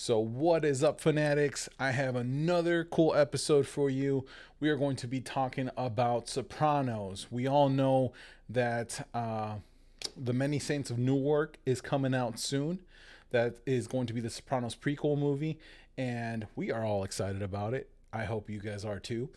So, what is up, fanatics? I have another cool episode for you. We are going to be talking about Sopranos. We all know that the Many Saints of Newark is coming out soon. That is going to be the Sopranos prequel movie, and we are all excited about it. I hope you guys are too.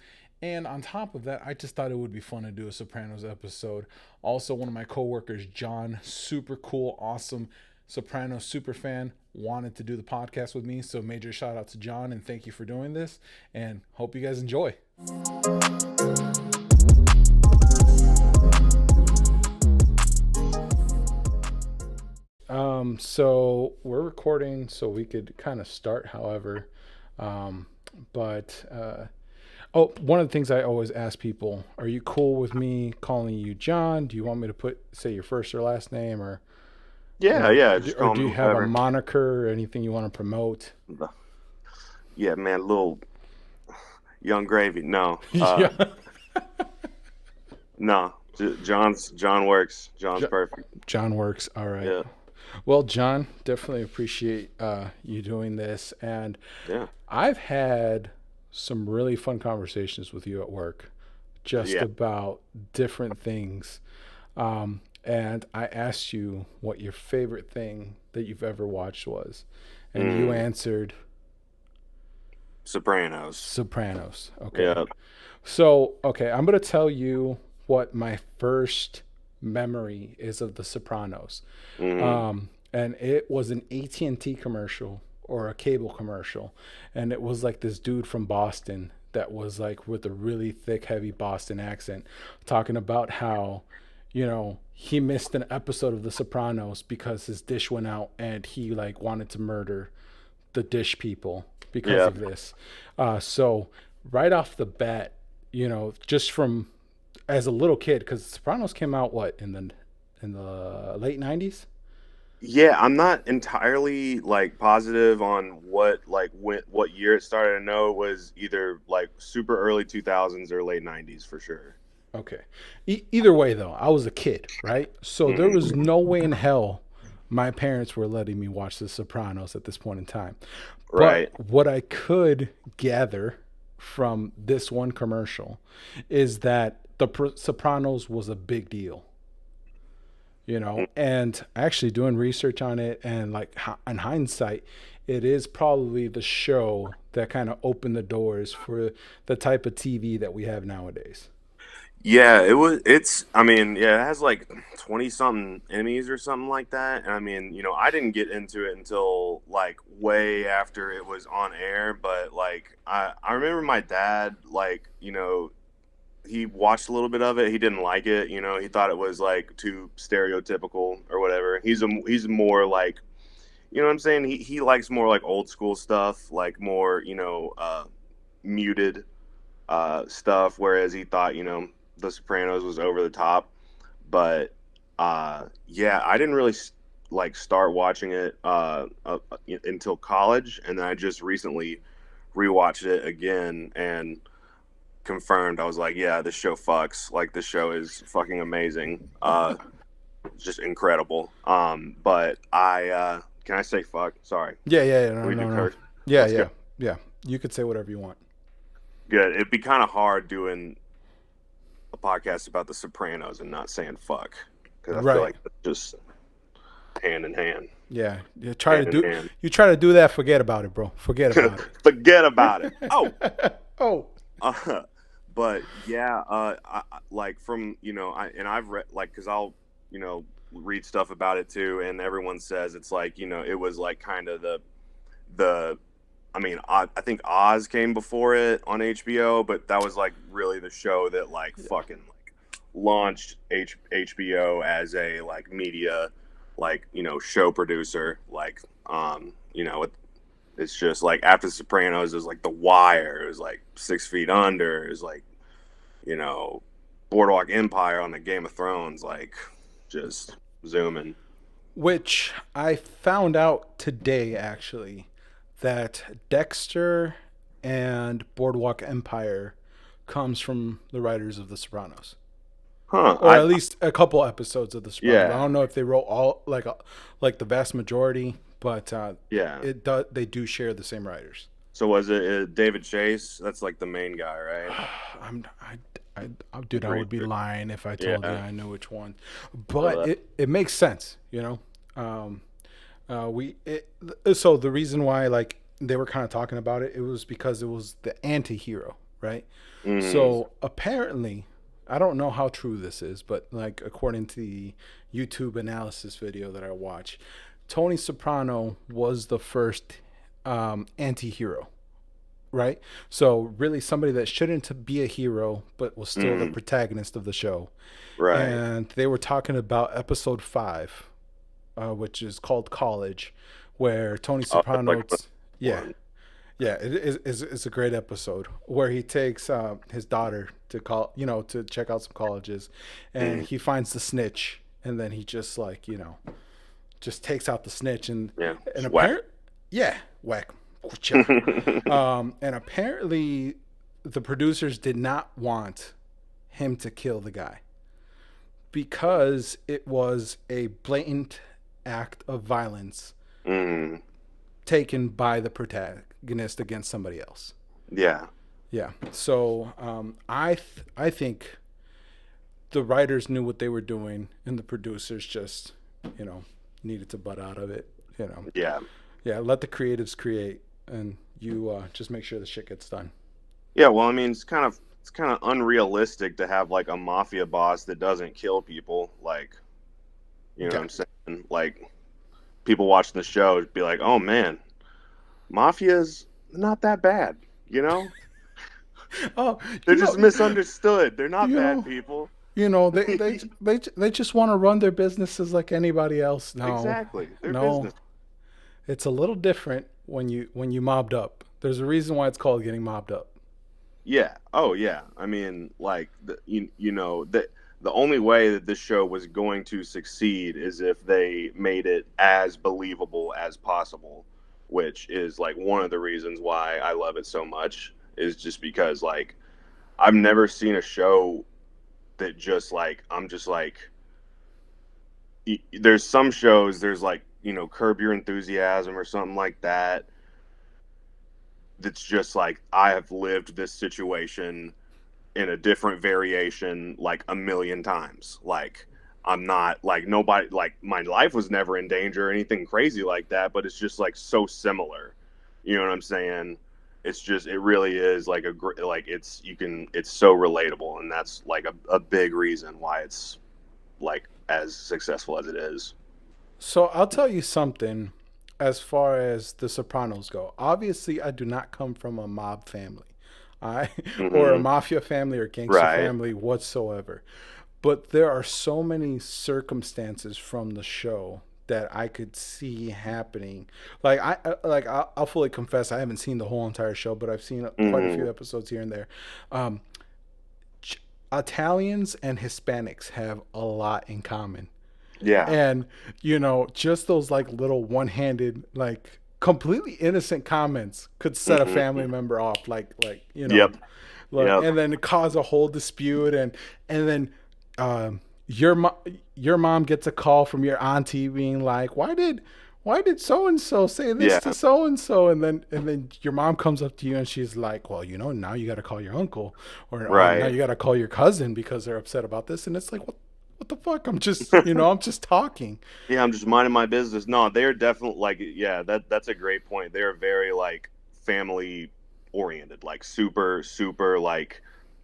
And on top of that, I just thought it would be fun to do a Sopranos episode. Also, one of my coworkers, John, super cool, awesome Sopranos super fan, wanted to do the podcast with me. So major shout out to John and thank you for doing this. And hope you guys enjoy. So we're recording so we could kind of start, however. One of the things I always ask people, are you cool with me calling you John? Do you want me to say your first or last name, or Yeah. Just or call do me you have a whatever. moniker or anything you want to promote? Yeah, man, little young gravy. No, Yeah. no. John works. John's perfect. John works. All right. Yeah, Well, John, definitely appreciate you doing this. And yeah, I've had some really fun conversations with you at work just yeah. about different things. And I asked you what your favorite thing that you've ever watched was. And you Mm, answered Sopranos. Sopranos. Okay. Yeah. So, I'm going to tell you what my first memory is of The Sopranos. Mm, And it was an AT&T commercial or a cable commercial. And it was like this dude from Boston that was like with a really thick, heavy Boston accent talking about how, he missed an episode of The Sopranos because his dish went out and he like wanted to murder the dish people because yeah. of this. So right off the bat, just from as a little kid, because Sopranos came out what in the late '90s. Yeah, I'm not entirely like positive on what year it started. I know it was either like super early 2000s or late 90s for sure. Okay. Either way, though, I was a kid, right? So there Mm, was no way in hell my parents were letting me watch The Sopranos at this point in time. But right. what I could gather from this one commercial is that the Sopranos was a big deal, Mm, and actually doing research on it, and like in hindsight, it is probably the show that kind of opened the doors for the type of TV that we have nowadays. Yeah, it was. I mean, yeah, it has like 20 something Emmys or something like that. And I mean, I didn't get into it until like way after it was on air. But like, I remember my dad, like, he watched a little bit of it. He didn't like it. He thought it was like too stereotypical or whatever. He's more like, what I'm saying? He likes more like old school stuff, like more, muted stuff, whereas he thought, The Sopranos was over the top. But yeah, I didn't really like start watching it until college, and then I just recently rewatched it again and confirmed. I was like, yeah, this show fucks. Like, this show is fucking amazing. It's just incredible. But I can I say fuck? Sorry, Yeah. No, we do no, no. curse. Yeah, Let's go. yeah, yeah. You could say whatever you want. Good. It'd be kind of hard doing a podcast about The Sopranos and not saying fuck, because I feel Right. like it's just hand in hand, Yeah. hand in hand. You try to do that, forget about it, bro. Forget about Forget about it. Oh, it. Oh. uh, but yeah, like from I've read like because I'll read stuff about it too, and everyone says it's like it was like kind of the I mean, I think Oz came before it on HBO, but that was like really the show that like Yeah. fucking like launched HBO as a like media like show producer. Like it's just like after The Sopranos, it was like The Wire, it was like 6 Feet Under, it was like you know Boardwalk Empire on the Game of Thrones, like just zooming. Which I found out today, actually, that Dexter and Boardwalk Empire comes from the writers of The Sopranos, Huh? or at least a couple episodes of The Sopranos. I Yeah. don't know if they wrote all like the vast majority, but Yeah. they do share the same writers. So was it David Chase? That's like the main guy, right? I'm I'm dude, I pretty would be sure. lying if I told you Yeah. I knew which one, but Uh, it makes sense, you know. We it, so the reason why like they were kind of talking about it, it was because it was the anti-hero, right? mm, So apparently, I don't know how true this is, but like according to the YouTube analysis video that I watched, Tony Soprano was the first anti-hero, right? So really somebody that shouldn't be a hero but was still the mm, protagonist of the show. right. And they were talking about episode 5, which is called College, where Tony Oh, that's like Soprano, yeah, one. yeah, it is it's a great episode where he takes his daughter to to check out some colleges, and Mm, he finds the snitch, and then he just like just takes out the snitch, yeah. and Swag. apparent, yeah, whack, and apparently the producers did not want him to kill the guy because it was a blatant act of violence mm, taken by the protagonist against somebody else. yeah. Yeah. So I think the writers knew what they were doing, and the producers just you know needed to butt out of it. You know. Yeah. Yeah. Let the creatives create, and you just make sure the shit gets done. Yeah, well, I mean, it's kind of unrealistic to have like a mafia boss that doesn't kill people. Like, you know what Yeah. I'm saying? Like, people watching the show be like, "Oh man, mafia's not that bad." You know, Oh, they're just misunderstood. They're not you bad know, people. they just want to run their businesses like anybody else. No, Exactly, their no, business. it's a little different when you mobbed up. There's a reason why it's called getting mobbed up. Yeah. Oh yeah. I mean, like you know that the only way that this show was going to succeed is if they made it as believable as possible, which is like one of the reasons why I love it so much is just because like I've never seen a show that just like I'm just like there's some shows there's like Curb Your Enthusiasm or something like that that's just like I have lived this situation in a different variation like a million times. Like I'm not like nobody like my life was never in danger or anything crazy like that, but it's just like so similar. You know what I'm saying? It's just it really is like like it's so relatable, and that's like a big reason why it's like as successful as it is. So I'll tell you something as far as the Sopranos go. Obviously, I do not come from a mob family. I or a Hmm. mafia family or gangster Right. family whatsoever. But there are so many circumstances from the show that I could see happening. Like I'll fully confess I haven't seen the whole entire show, but I've seen quite a Hmm. few episodes here and there. Um, Italians and Hispanics have a lot in common, Yeah. and just those like little one-handed like completely innocent comments could set a family Hmm. member off Yep. like, Yep. and then cause a whole dispute, and then um your mom gets a call from your auntie being like, why did so and so say this to Yeah. so and so, and then your mom comes up to you and she's like, well, now you got to call your uncle, or now Right. you got to call your cousin because they're upset about this, and it's like, what the fuck? I'm just I'm just talking. Yeah, I'm just minding my business. No, they're definitely like yeah, that's a great point. They're very like family oriented, like super like,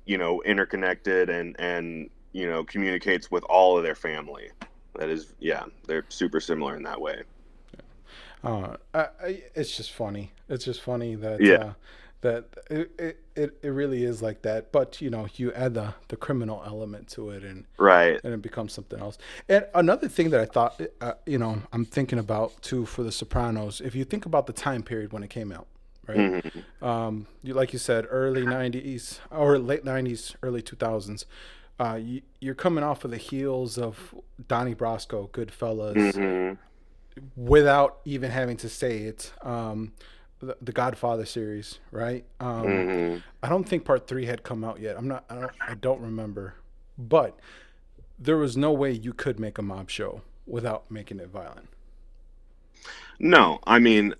interconnected and communicates with all of their family. That is yeah, they're super similar in that way. It's just funny. It's just funny that Yeah. it really is like that. But you add the criminal element to it, and Right. and it becomes something else. And another thing that I thought, I'm thinking about too for The Sopranos. If you think about the time period when it came out, right? Hmm. Like you said, early '90s or late '90s, early 2000s. You're coming off of the heels of Donnie Brasco, Goodfellas, Hmm. without even having to say it. The Godfather series, right? Hmm. I don't think part 3 had come out yet. I don't remember, but there was no way you could make a mob show without making it violent. No, I mean,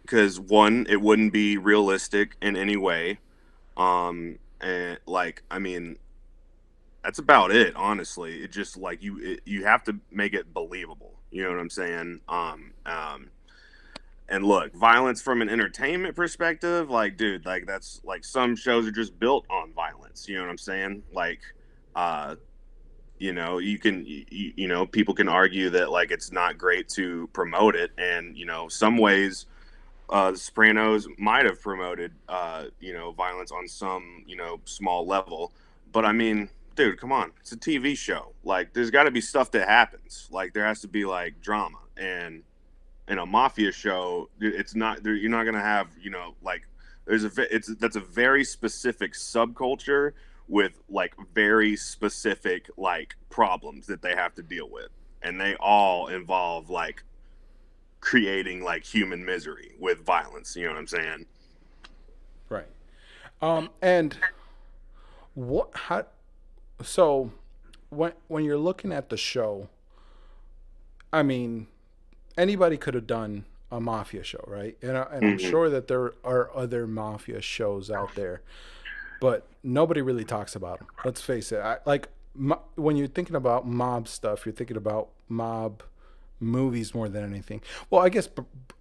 because one, it wouldn't be realistic in any way. And like, I mean, that's about it. Honestly, it just like you have to make it believable. You know what I'm saying? And look, violence from an entertainment perspective, like, dude, like that's like some shows are just built on violence. You know what I'm saying? Like, uh, you can, people can argue that like it's not great to promote it, and some ways the Sopranos might have promoted, violence on some, small level. But I mean, dude, come on, it's a TV show. Like, there's got to be stuff that happens. Like, there has to be like drama, and in a mafia show, it's not. You're not gonna have, like that's a very specific subculture with like very specific like problems that they have to deal with, and they all involve like creating like human misery with violence. You know what I'm saying? Right. And what? How? So, when you're looking at the show, I mean, anybody could have done a mafia show, right? And I'm Mm-hmm. sure that there are other mafia shows out there, but nobody really talks about them. Let's face it. When you're thinking about mob stuff, you're thinking about mob movies more than anything. Well, I guess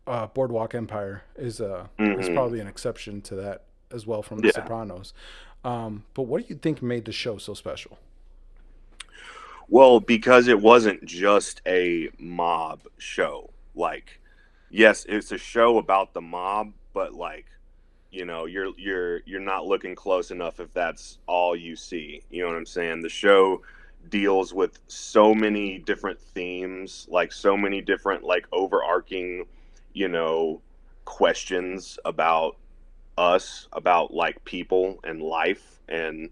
Boardwalk Empire is Mm-hmm. probably an exception to that as well from The Yeah. Sopranos. But what do you think made the show so special? Well, because it wasn't just a mob show. Like, yes, it's a show about the mob, but like, you're not looking close enough if that's all you see. You know what I'm saying? The show deals with so many different themes, like so many different like overarching, you know, questions about us, about like people and life, and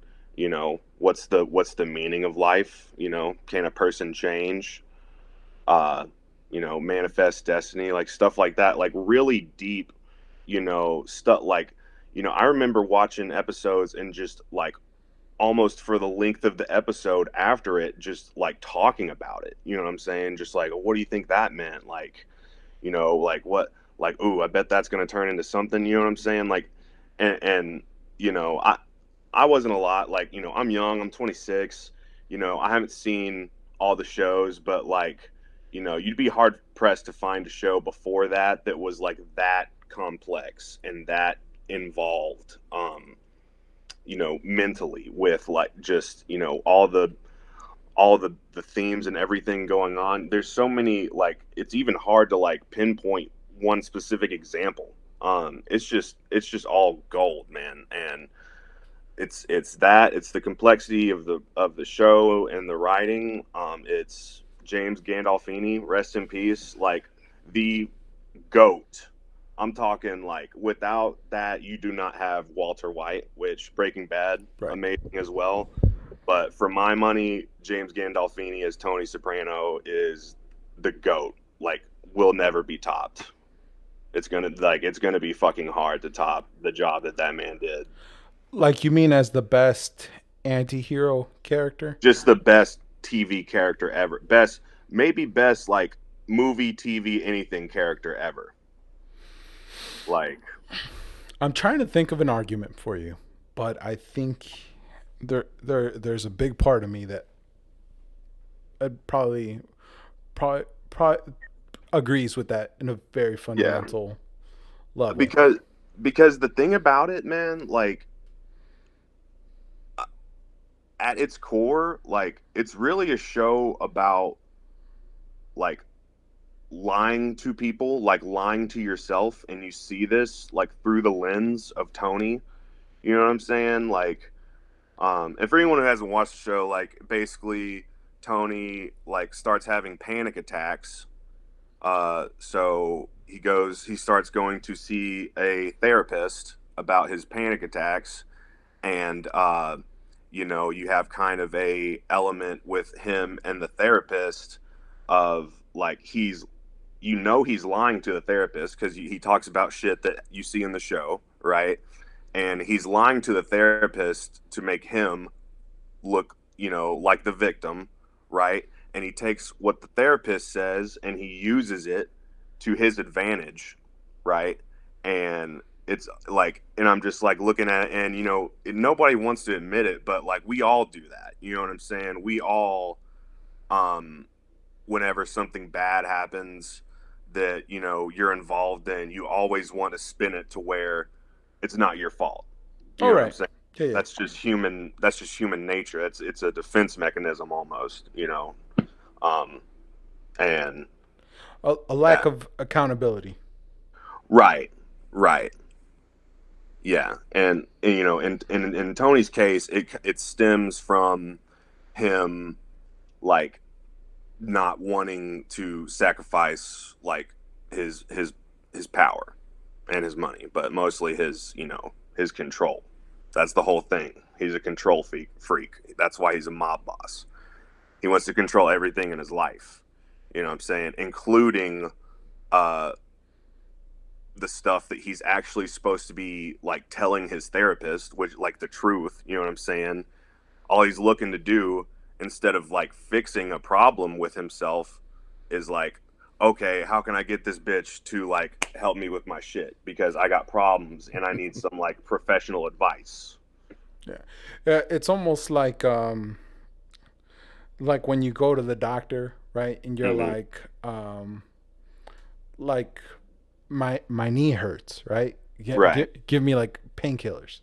what's the meaning of life. Can a person change, uh manifest destiny, like stuff like that, like really deep, stuff. Like, I remember watching episodes and just like almost for the length of the episode after it, just like talking about it. You know what I'm saying? Just like, what do you think that meant? Like, like what, like, ooh, I bet that's going to turn into something. You know what I'm saying? Like, and I wasn't a lot, like, I'm young, I'm 26, I haven't seen all the shows, but like, you'd be hard pressed to find a show before that was like that complex and that involved, mentally, with like just, all the themes and everything going on. There's so many, like, it's even hard to like pinpoint one specific example. It's just all gold, man. And it's the complexity of the show and the writing. It's James Gandolfini, rest in peace, like the goat. I'm talking like, without that, you do not have Walter White, which Breaking Bad, Right. amazing as well. But for my money, James Gandolfini as Tony Soprano is the goat. Like, will never be topped. It's gonna be fucking hard to top the job that man did. Like you mean as the best anti-hero character? Just the best TV character ever. Best, maybe best like movie, TV, anything character ever. Like, I'm trying to think of an argument for you, but I think there's a big part of me that probably agrees with that in a very yeah, fundamental level. because because the thing about it, man, like, at its core, like, it's really a show about like lying to people, like lying to yourself, and you see this like through the lens of Tony. You know what I'm saying? Like, and for anyone who hasn't watched the show, like, basically Tony like starts having panic attacks. So he starts going to see a therapist about his panic attacks, and you have kind of a element with him and the therapist of like, he's lying to the therapist because he talks about shit that you see in the show, right? And he's lying to the therapist to make him look, like the victim, right? And he takes what the therapist says and he uses it to his advantage, right? And it's like, and I'm just like looking at it, and nobody wants to admit it, but like we all do that. You know what I'm saying? We all, um, whenever something bad happens that you're involved in, you always want to spin it to where it's not your fault. You All know what I'm right. saying? Yeah, yeah. That's just human. That's just human nature. It's a defense mechanism almost. Um, and A lack yeah, of accountability. right, right. Yeah, and in Tony's case, it stems from him like not wanting to sacrifice like his power and his money, but mostly his control. That's the whole thing. He's a control freak. That's why he's a mob boss. He wants to control everything in his life. You know what I'm saying, including uh the stuff that he's actually supposed to be like telling his therapist, which like the truth, you know what I'm saying? All he's looking to do instead of like fixing a problem with himself is like, okay, how can I get this bitch to like help me with my shit because I got problems and I need some like professional advice. Yeah. It's almost like when you go to the doctor, right? And you're Hmm. like my knee hurts, right? Right. Give me like painkillers.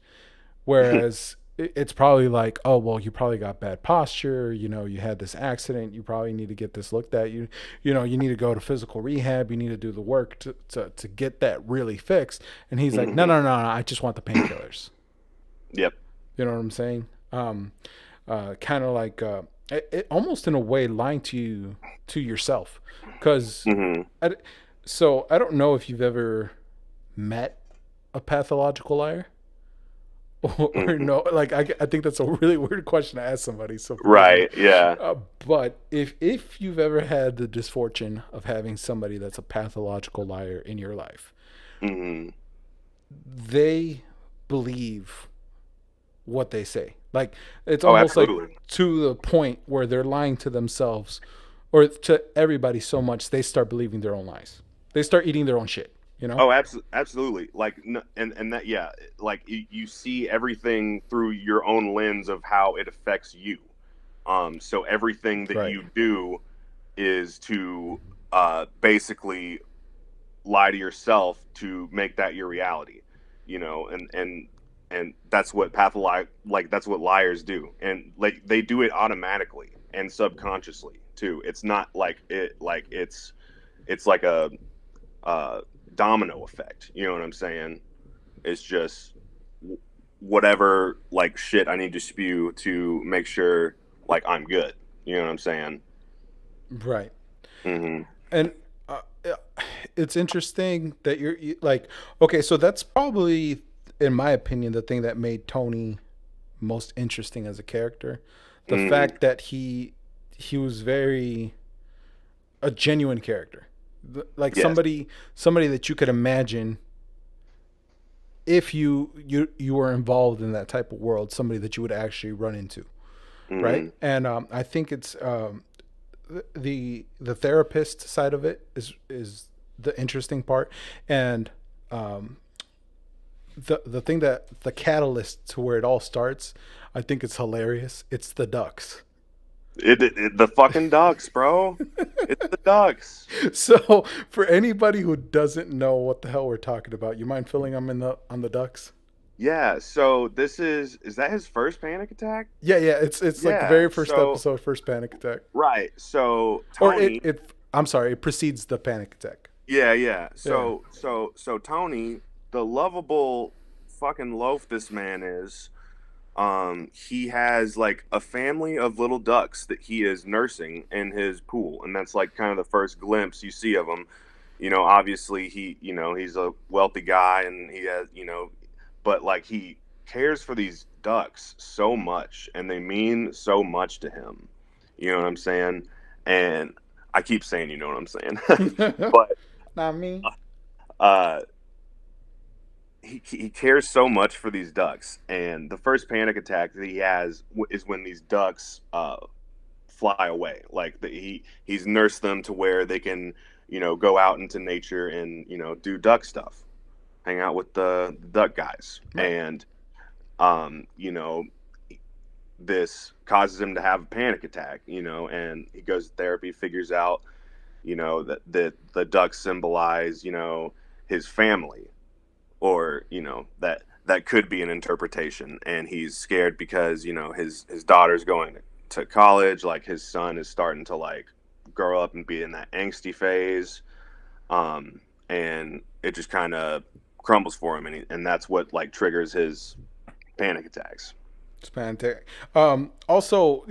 Whereas it's probably like, oh well, you probably got bad posture. You had this accident. You probably need to get this looked at. You need to go to physical rehab. You need to do the work to get that really fixed. And he's like, no, Hmm. no, no, no. I just want the painkillers. Yep. You know what I'm saying? Kind of like almost in a way lying to yourself, because Hmm. so I don't know if you've ever met a pathological liar. Or Hmm. no, like I think that's a really weird question to ask somebody, so forgive me. Right. Yeah. But if you've ever had the misfortune of having somebody that's a pathological liar in your life, Hmm. they believe what they say. Like it's Oh, almost like absolutely. to the point where they're lying to themselves or to everybody so much they start believing their own lies. They start eating their own shit, you know? Oh, absolutely. Like, and that, yeah, like you see everything through your own lens of how it affects you. So everything that Right. you do is to basically lie to yourself to make that your reality, and that's what like that's what liars do, and like they do it automatically and subconsciously too. It's not like it's like a uh, domino effect. You know what I'm saying? It's just whatever like shit I need to spew to make sure like I'm good. You know what I'm saying? Right. Hmm. And uh, it's interesting that like, okay, so that's probably, in my opinion, the thing that made Tony most interesting as a character. The Hmm. fact that he was very a genuine character, like Yes. somebody that you could imagine if you were involved in that type of world, somebody that you would actually run into, right? Hmm. And I think it's the therapist side of it is the interesting part, and um, the thing that the catalyst to where it all starts, I think it's hilarious. It's the ducks. The fucking ducks, bro. It's the ducks. So for anybody who doesn't know what the hell we're talking about, you mind filling them in the on the ducks? Yeah. So this is that his first panic attack? Yeah, yeah. It's like the Yeah. very first So episode, first panic attack, right. So or Tony. it. I'm sorry, it precedes the panic attack. Yeah. Yeah. Yeah. So Tony, the lovable fucking loaf this man is. He has like a family of little ducks that he is nursing in his pool, and that's like kind of the first glimpse you see of him. Obviously he's a wealthy guy, and he has but like he cares for these ducks so much, and they mean so much to him. You know what I'm saying? And I keep saying, you know what I'm saying, but Not me. uh he cares so much for these ducks, and the first panic attack that he has is when these ducks fly away. Like he's nursed them to where they can go out into nature and do duck stuff, hang out with the duck guys, Right. and you know, this causes him to have a panic attack, and he goes to therapy, figures out, that the ducks symbolize, his family, or that could be an interpretation, and he's scared because his daughter's going to college, like his son is starting to like grow up and be in that angsty phase, and it just kind of crumbles for him, and that's what like triggers his panic attacks. It's fantastic. Also,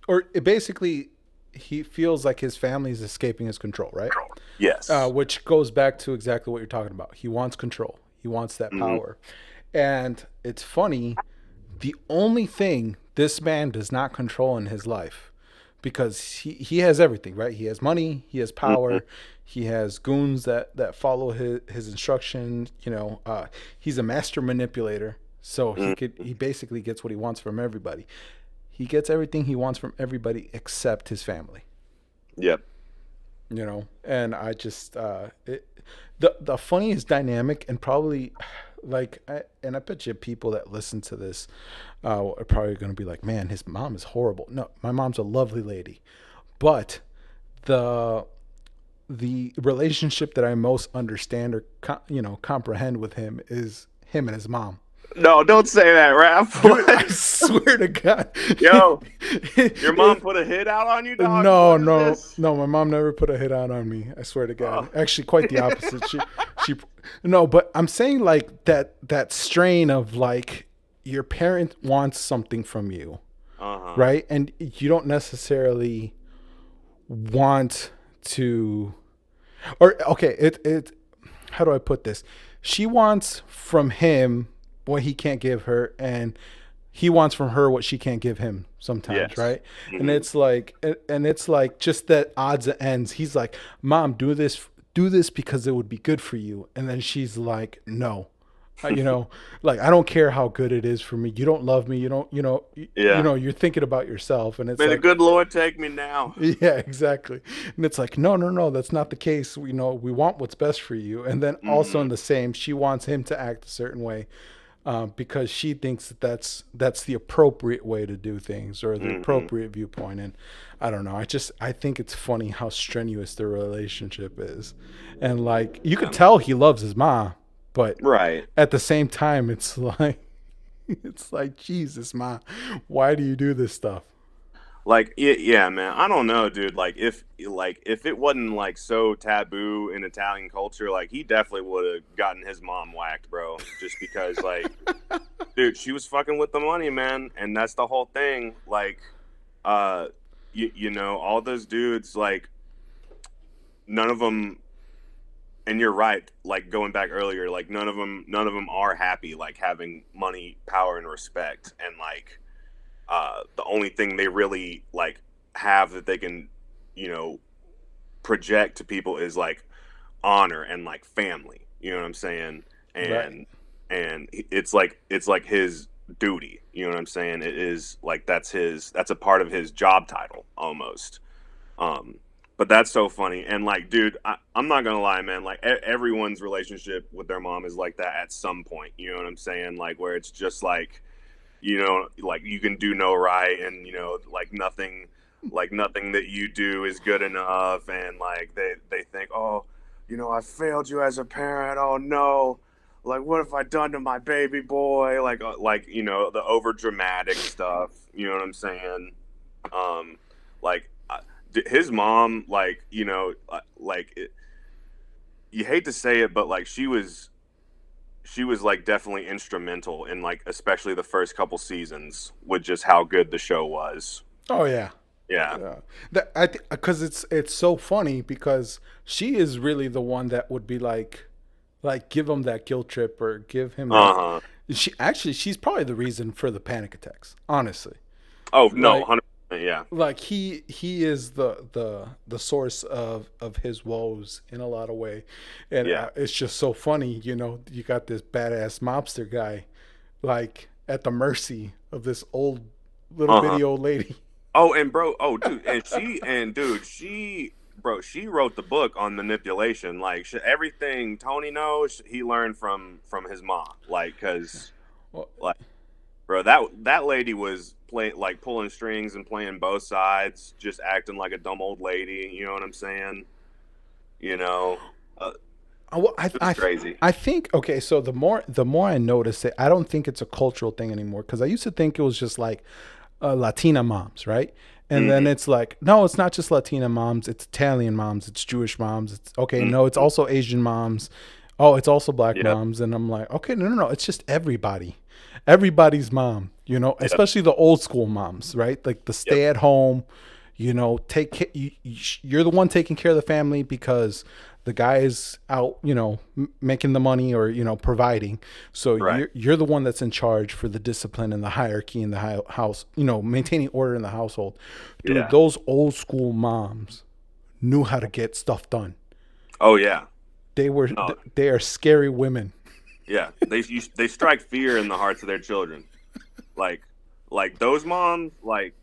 or it basically, he feels like his family is escaping his control, right? Yes. Which goes back to exactly what you're talking about. He wants control. He wants that Hmm. power. And it's funny, the only thing this man does not control in his life, because he has everything, right? He has money, he has Hmm. power, he has goons that follow his instructions. He's a master manipulator, so he basically gets what he wants from everybody. He gets everything he wants from everybody except his family. Yep. And I just the funniest dynamic, and probably like and I bet you people that listen to this are probably going to be like, man, his mom is horrible. No, my mom's a lovely lady, but the the relationship that I most understand or comprehend with him is him and his mom. No, don't say that, Ralph. Dude, I What? swear to God. Yo, your mom It, put a hit out on you, dog? no, What is no, this? no. My mom never put a hit out on me. I swear to God. Oh. Actually, quite the opposite. She, no. But I'm saying like that strain of like your parent wants something from you, Uh-huh. right? And you don't necessarily want to, or okay, it. How do I put this? She wants from him what he can't give her, and he wants from her what she can't give him sometimes, Yes. right? And Hmm. it's like just that odds and ends. He's like, "Mom, do this because it would be good for you," and then she's like, "No." Like, I don't care how good it is for me. You don't love me. You don't, Yeah. you're thinking about yourself. And it's May the like, good Lord take me now. yeah, exactly. And it's like, no, no, no, that's not the case. We want what's best for you. And then also in Hmm. the same, she wants him to act a certain way, because she thinks that's the appropriate way to do things, or the Hmm. appropriate viewpoint. And I don't know. I think it's funny how strenuous their relationship is, and like you could Yeah. tell he loves his mom, but Right. at the same time, it's like it's like Jesus, ma, why do you do this stuff? Like, yeah, man. I don't know, dude. Like if it wasn't like so taboo in Italian culture, like he definitely would have gotten his mom whacked, bro. Just because, like, dude, she was fucking with the money, man, and that's the whole thing. Like, uh, all those dudes, like, none of them. And you're right. Like going back earlier, like none of them are happy, like having money, power, and respect, and like the only thing they really like have that they can, you know, project to people is like honor and like family. You know what I'm saying? Right. And it's like his duty. You know what I'm saying? It is like that's a part of his job title almost. Um, but that's so funny. And like, dude, I'm not gonna lie, man. Like everyone's relationship with their mom is like that at some point. You know what I'm saying? Like where it's just like you can do no right, and like nothing that you do is good enough, and like they think, oh, I failed you as a parent. Oh no, like what have I done to my baby boy? Like the over dramatic stuff. You know what I'm saying? Um, like his mom, like you hate to say it, but like she was like definitely instrumental in like especially the first couple seasons with just how good the show was. Oh yeah. Yeah. Yeah. That because it's so funny because she is really the one that would be like give him that guilt trip or give him that. Uh-huh. She's probably the reason for the panic attacks. Honestly, Oh no, like 100%. Yeah. he is the source of his woes in a lot of way, and Yeah. it's just so funny. You got this badass mobster guy, like at the mercy of this little Uh-huh. bitty old lady. Oh, and bro, oh dude, and she bro, she wrote the book on manipulation. Like everything Tony knows, he learned from his mom. Like, cause Well, like, bro, that lady was like pulling strings and playing both sides, just acting like a dumb old lady. You know what I'm saying? You know, uh, well, I, it was I, crazy. I think okay. So the more I notice it, I don't think it's a cultural thing anymore. Because I used to think it was just like Latina moms, right? And then Mm-hmm. it's like, no, it's not just Latina moms. It's Italian moms. It's Jewish moms. It's okay. No, it's Mm-hmm. also Asian moms. Oh, it's also black Yep. moms. And I'm like, okay, no, no, no. It's just everybody's mom. Yep. Especially the old school moms, right? Like the Yep. stay at home. You're the one taking care of the family because the guy is out, making the money or providing. So Right. you're the one that's in charge for the discipline and the hierarchy in the house, maintaining order in the household. Dude, Yeah. those old school moms knew how to get stuff done. Oh yeah. They were No. they are scary women. Yeah. They strike fear in the hearts of their children. Like like those moms, like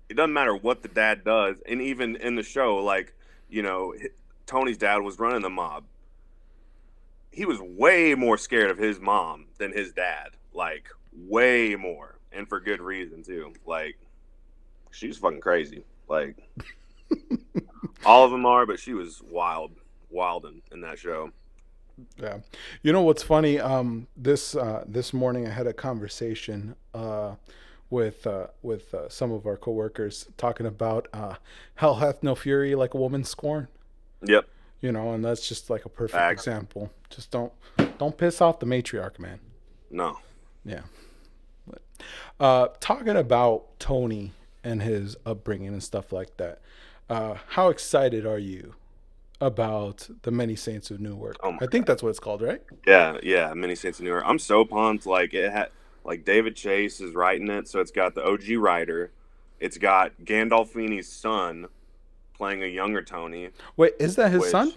it doesn't matter what the dad does, and even in the show, like you know, Tony's dad was running the mob. He was way more scared of his mom than his dad, like way more, and for good reason too. Like she's fucking crazy. Like all of them are, but she was wilding in that show. Yeah. You know what's funny? This morning I had a conversation with some of our coworkers talking about hell hath no fury like a woman scorn. Yep, And that's just like a perfect facts. example. Just don't piss off the matriarch, man. No, Yeah. Talking about Tony and his upbringing and stuff like that. How excited are you about the Many Saints of Newark? oh my I think that's what it's called, right? yeah, yeah, Many Saints of Newark. I'm so pumped. Like it had, like David Chase is writing it, so it's got the OG writer. It's got Gandolfini's son playing a younger Tony, Wait, is that his son? which,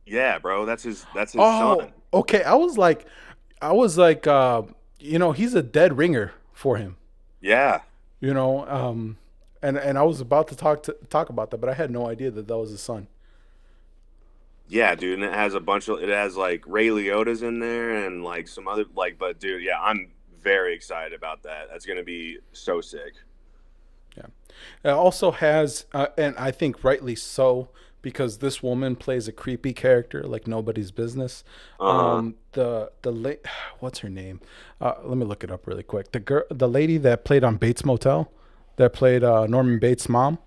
yeah, bro, that's his Oh, son. okay. I was like, he's a dead ringer for him. Yeah, You know, and I was about to talk about that, but I had no idea that that was his son. yeah, dude, and it has like Ray Liotta's in there and like some other like, but dude, yeah, I'm very excited about that. That's gonna be so sick. Yeah. It also has, and I think rightly so, because this woman plays a creepy character like nobody's business. Uh huh. What's her name? Let me look it up really quick. The lady that played on Bates Motel, that played Norman Bates' mom.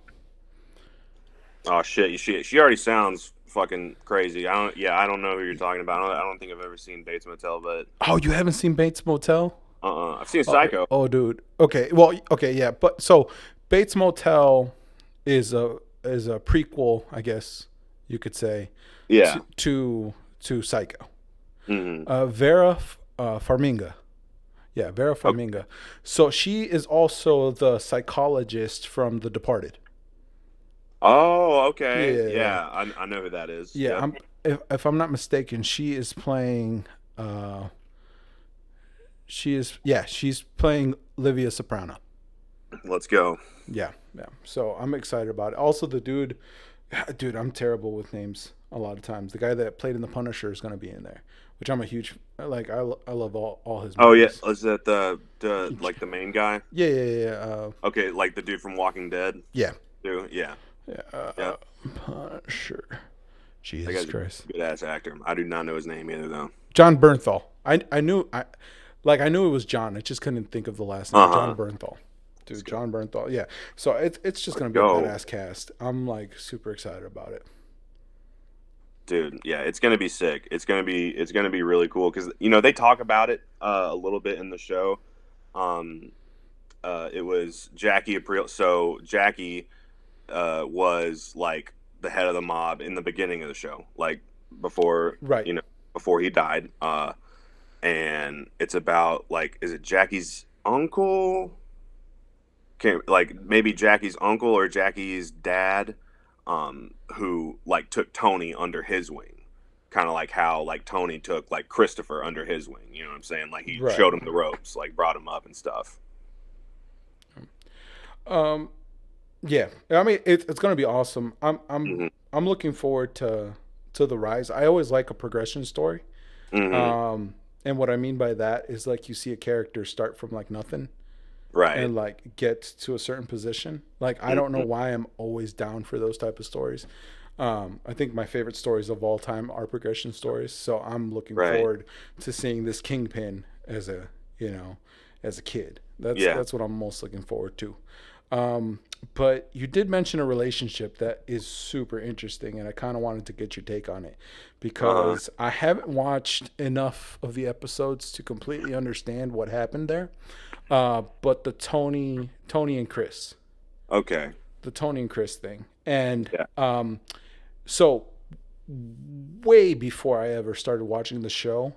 Oh shit, she already sounds fucking crazy. I don't know who you're talking about. I don't think I've ever seen Bates Motel, but Oh, you haven't seen Bates Motel? I've seen Oh, Psycho. oh, dude. Okay. Well, okay, yeah. But so Bates Motel is a prequel, I guess you could say, Yeah. to Psycho. Hmm. Vera Farminga. Yeah, Vera Okay. Farminga. So she is also the psychologist from The Departed. Oh, okay. Yeah, yeah, Yeah, I know who that is. yeah. Yep. If I'm not mistaken, she is playing. She's playing Livia Soprano. Let's go. Yeah, yeah. So I'm excited about it. Also, the dude, I'm terrible with names a lot of times. The guy that played in The Punisher is going to be in there, which I'm a huge like. I love all his Oh yeah, movies. is that the like the main guy? Yeah, yeah, yeah. Okay, like the dude from Walking Dead. Yeah, Too. Yeah. yeah. Yeah. Punisher. That Jesus guy's a Christ. good ass actor. I do not know his name either though. John Bernthal. I knew it was John. I just couldn't think of the last Uh name. John huh. Bernthal. Let's Dude, go. John Bernthal. Yeah. So it's just Let's gonna be a go, badass cast. I'm like super excited about it. dude. Yeah, it's gonna be sick. It's gonna be really cool because they talk about it a little bit in the show. Um, it was Jackie Aprile. So Jackie was like the head of the mob in the beginning of the show, like before Right. before he died. And it's about like, is it Jackie's uncle? Can't like maybe Jackie's uncle or Jackie's dad, who like took Tony under his wing, kind of like how like Tony took like Christopher under his wing. You know what I'm saying? Like he Right. showed him the ropes, like brought him up and stuff. Um, Yeah, I mean it's gonna be awesome. Hmm. I'm looking forward to the rise. I always like a progression story. Hmm. Um, and what I mean by that is like you see a character start from like nothing Right. and like get to a certain position. Like I don't know Hmm. why I'm always down for those type of stories. I think my favorite stories of all time are progression stories. So I'm looking Right. forward to seeing this Kingpin as a you know as a kid. Yeah. That's what I'm most looking forward to. Um, but you did mention a relationship that is super interesting, and I kind of wanted to get your take on it Uh-huh. because I haven't watched enough of the episodes to completely understand what happened there. But the Tony and Chris, Okay. the Tony and Chris thing, and Yeah. so way before I ever started watching the show,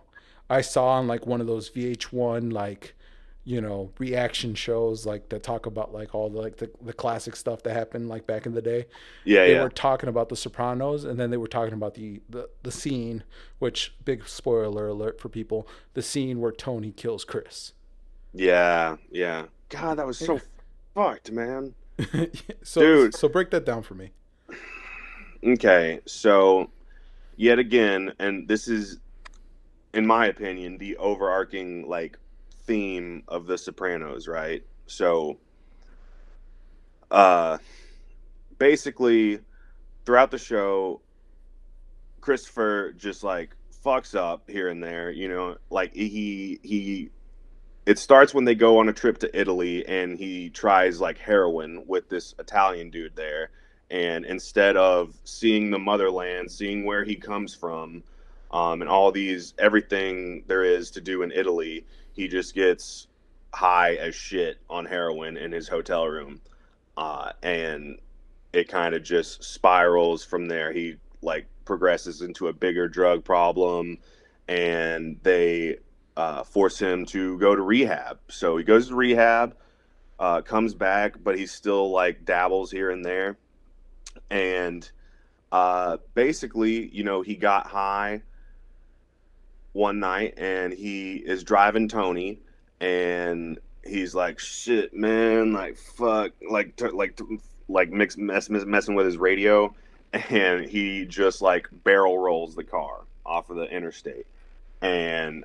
I saw on like one of those VH1 like reaction shows like that talk about like all the like the classic stuff that happened like back in the day. Yeah. They Yeah. were talking about the Sopranos and then they were talking about the scene, which big spoiler alert for people, the scene where Tony kills Chris. Yeah. Yeah. God, that was so fucked, man. so Dude. so break that down for me. Okay. So yet again, and this is, in my opinion, the overarching like theme of The Sopranos, right? So, uh, basically, throughout the show, Christopher just like fucks up here and there. Like he. It starts when they go on a trip to Italy and he tries like heroin with this Italian dude there. And instead of seeing the motherland, seeing where he comes from, and all these everything there is to do in Italy, he just gets high as shit on heroin in his hotel room, and it kind of just spirals from there. He like progresses into a bigger drug problem, and they force him to go to rehab. So he goes to rehab, comes back, but he still like dabbles here and there. And basically, he got high one night and he is driving Tony, and he's like, "Shit, man, like fuck, messing with his radio," and he just like barrel rolls the car off of the interstate, and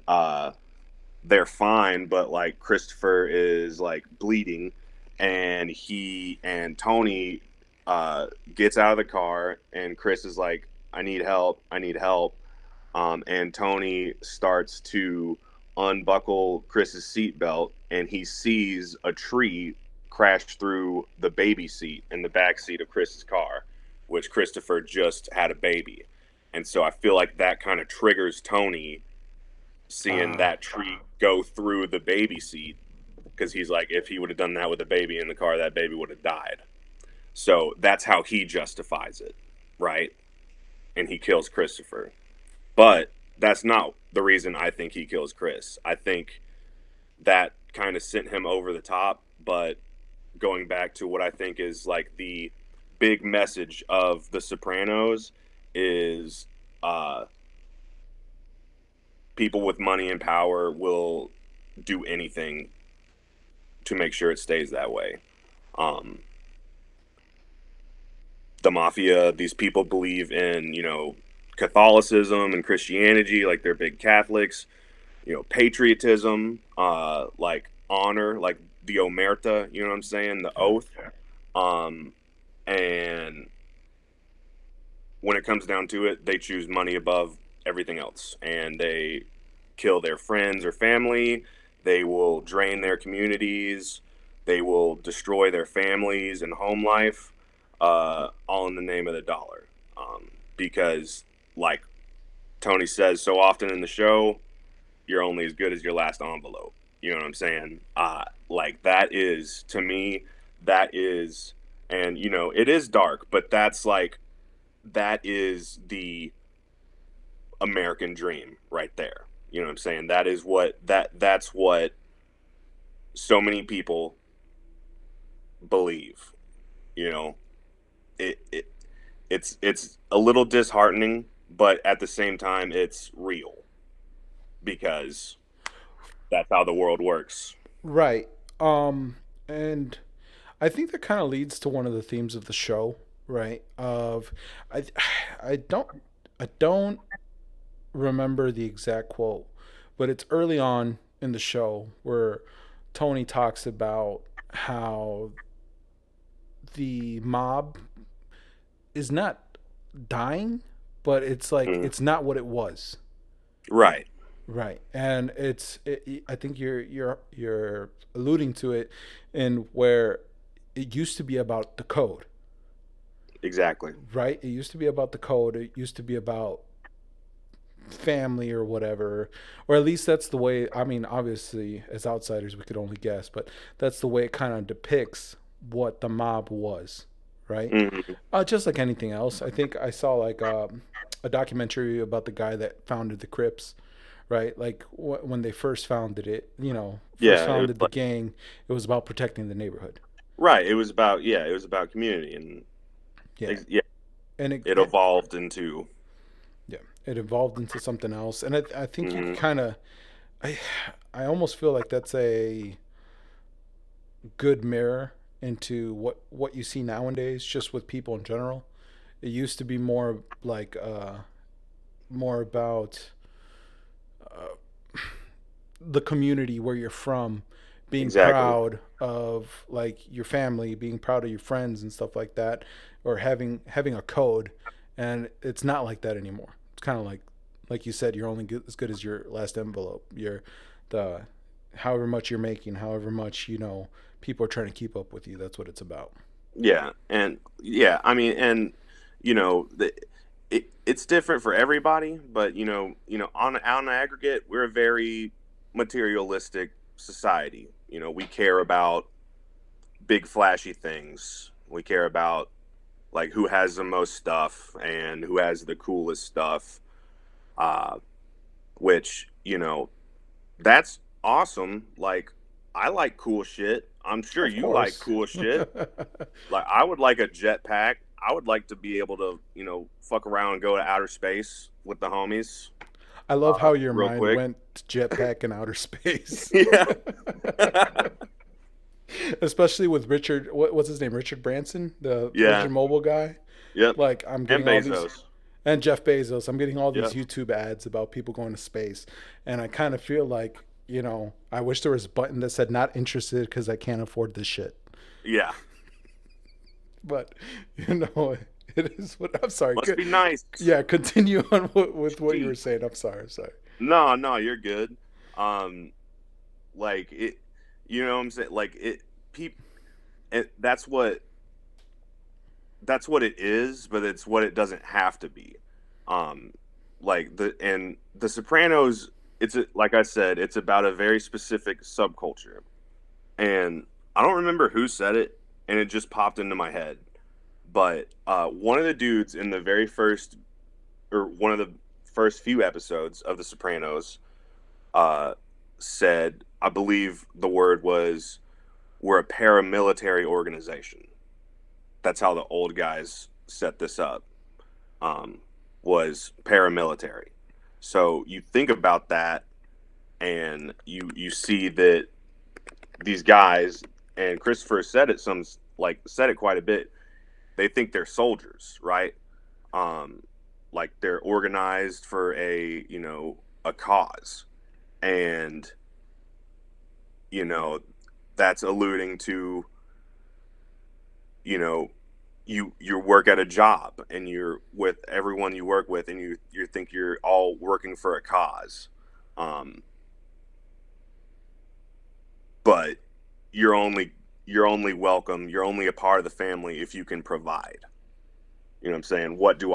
they're fine, but like Christopher is like bleeding, and he and Tony gets out of the car, and Chris is like, "I need help, I need help." And Tony starts to unbuckle Chris's seatbelt, and he sees a tree crash through the baby seat in the back seat of Chris's car, which Christopher just had a baby. And so I feel like that kind of triggers Tony seeing Ah, that tree go through the baby seat, because he's like, if he would have done that with a baby in the car, that baby would have died. So that's how he justifies it, right? And he kills Christopher. But that's not the reason I think he kills Chris. I think that kind of sent him over the top. But going back to what I think is like the big message of The Sopranos is, uh, people with money and power will do anything to make sure it stays that way. Um, the mafia, these people believe in, Catholicism and Christianity, like they're big Catholics, patriotism, like honor, like the omerta, you know what I'm saying, the yeah, oath. Um, and when it comes down to it, they choose money above everything else, and they kill their friends or family. They will drain their communities. They will destroy their families and home life, all in the name of the dollar. Because, like Tony says so often in the show, you're only as good as your last envelope. You know what I'm saying? Like that is, to me, that is, and it is dark, but that is the American dream right there. You know what I'm saying? That's what so many people believe. You know, it it's a little disheartening, but at the same time, it's real because that's how the world works. right. And I think that kind of leads to one of the themes of the show, right? Of I I don't I don't remember the exact quote, but it's early on in the show where Tony talks about how the mob is not dying, but it's like Mm. it's not what it was. Right. Right, and I think you're alluding to it, in where it used to be about the code, Exactly. right? It used to be about the code. It used to be about family or whatever, or at least that's the way. I mean, obviously, as outsiders, we could only guess, but that's the way it kind of depicts what the mob was, right? Hmm. Just like anything else, I think I saw like a documentary about the guy that founded the Crips, right? Like when they first founded it, first Yeah, it was founded the like gang, it was about protecting the neighborhood. right. It was about community, and Yeah, yeah, and it evolved into. yeah, it evolved into something else, and I think you Hmm. kind of, I, I almost feel like that's a good mirror into what you see nowadays, just with people in general. It used to be more like more about the community where you're from, being Exactly. proud of like your family, being proud of your friends and stuff like that, or having a code. And it's not like that anymore. It's kind of like you said, you're only as good as your last envelope. You're the however much you're making, however much people are trying to keep up with you. That's what it's about. Yeah, and yeah, I mean, and it's different for everybody, but on aggregate, we're a very materialistic society. We care about big flashy things. We care about like who has the most stuff and who has the coolest stuff. Uh, which that's awesome. Like I like cool shit. I'm sure Of you like course. cool shit. Like I would like a jetpack. I would like to be able to, fuck around and go to outer space with the homies, I love how your real mind quick. went to jetpack in outer space. Yeah. Especially with Richard, what's his name? Richard Branson, the Yeah. Virgin Mobile guy. Yep. Like I'm And getting all these, Bezos. and Jeff Bezos. I'm getting all these Yep. YouTube ads about people going to space, and I kind of feel like I wish there was a button that said "not interested" because I can't afford this shit. Yeah. But you know, it is what. I'm sorry. Must be nice. Yeah, continue on with what you were Jeez. saying. I'm sorry. I'm sorry. No, no, you're good. Um, like it, what I'm saying? Like it, people, that's what it is, but it's what it doesn't have to be. Um, like the Sopranos, like I said, it's about a very specific subculture, and I don't remember who said it, and it just popped into my head. But one of the dudes in the very first, or one of the first few episodes of The Sopranos, uh, said, I believe the word was, "We're a paramilitary organization." That's how the old guys set this up. Um, was paramilitary. So you think about that, and you see that these guys, and Christopher said it quite a bit. They think they're soldiers, right? Um, like they're organized for a cause, and you know that's alluding to you know you work at a job and you're with everyone you work with and you think you're all working for a cause, um, but you're only welcome, you're only a part of the family if you can provide. You know what I'm saying? What do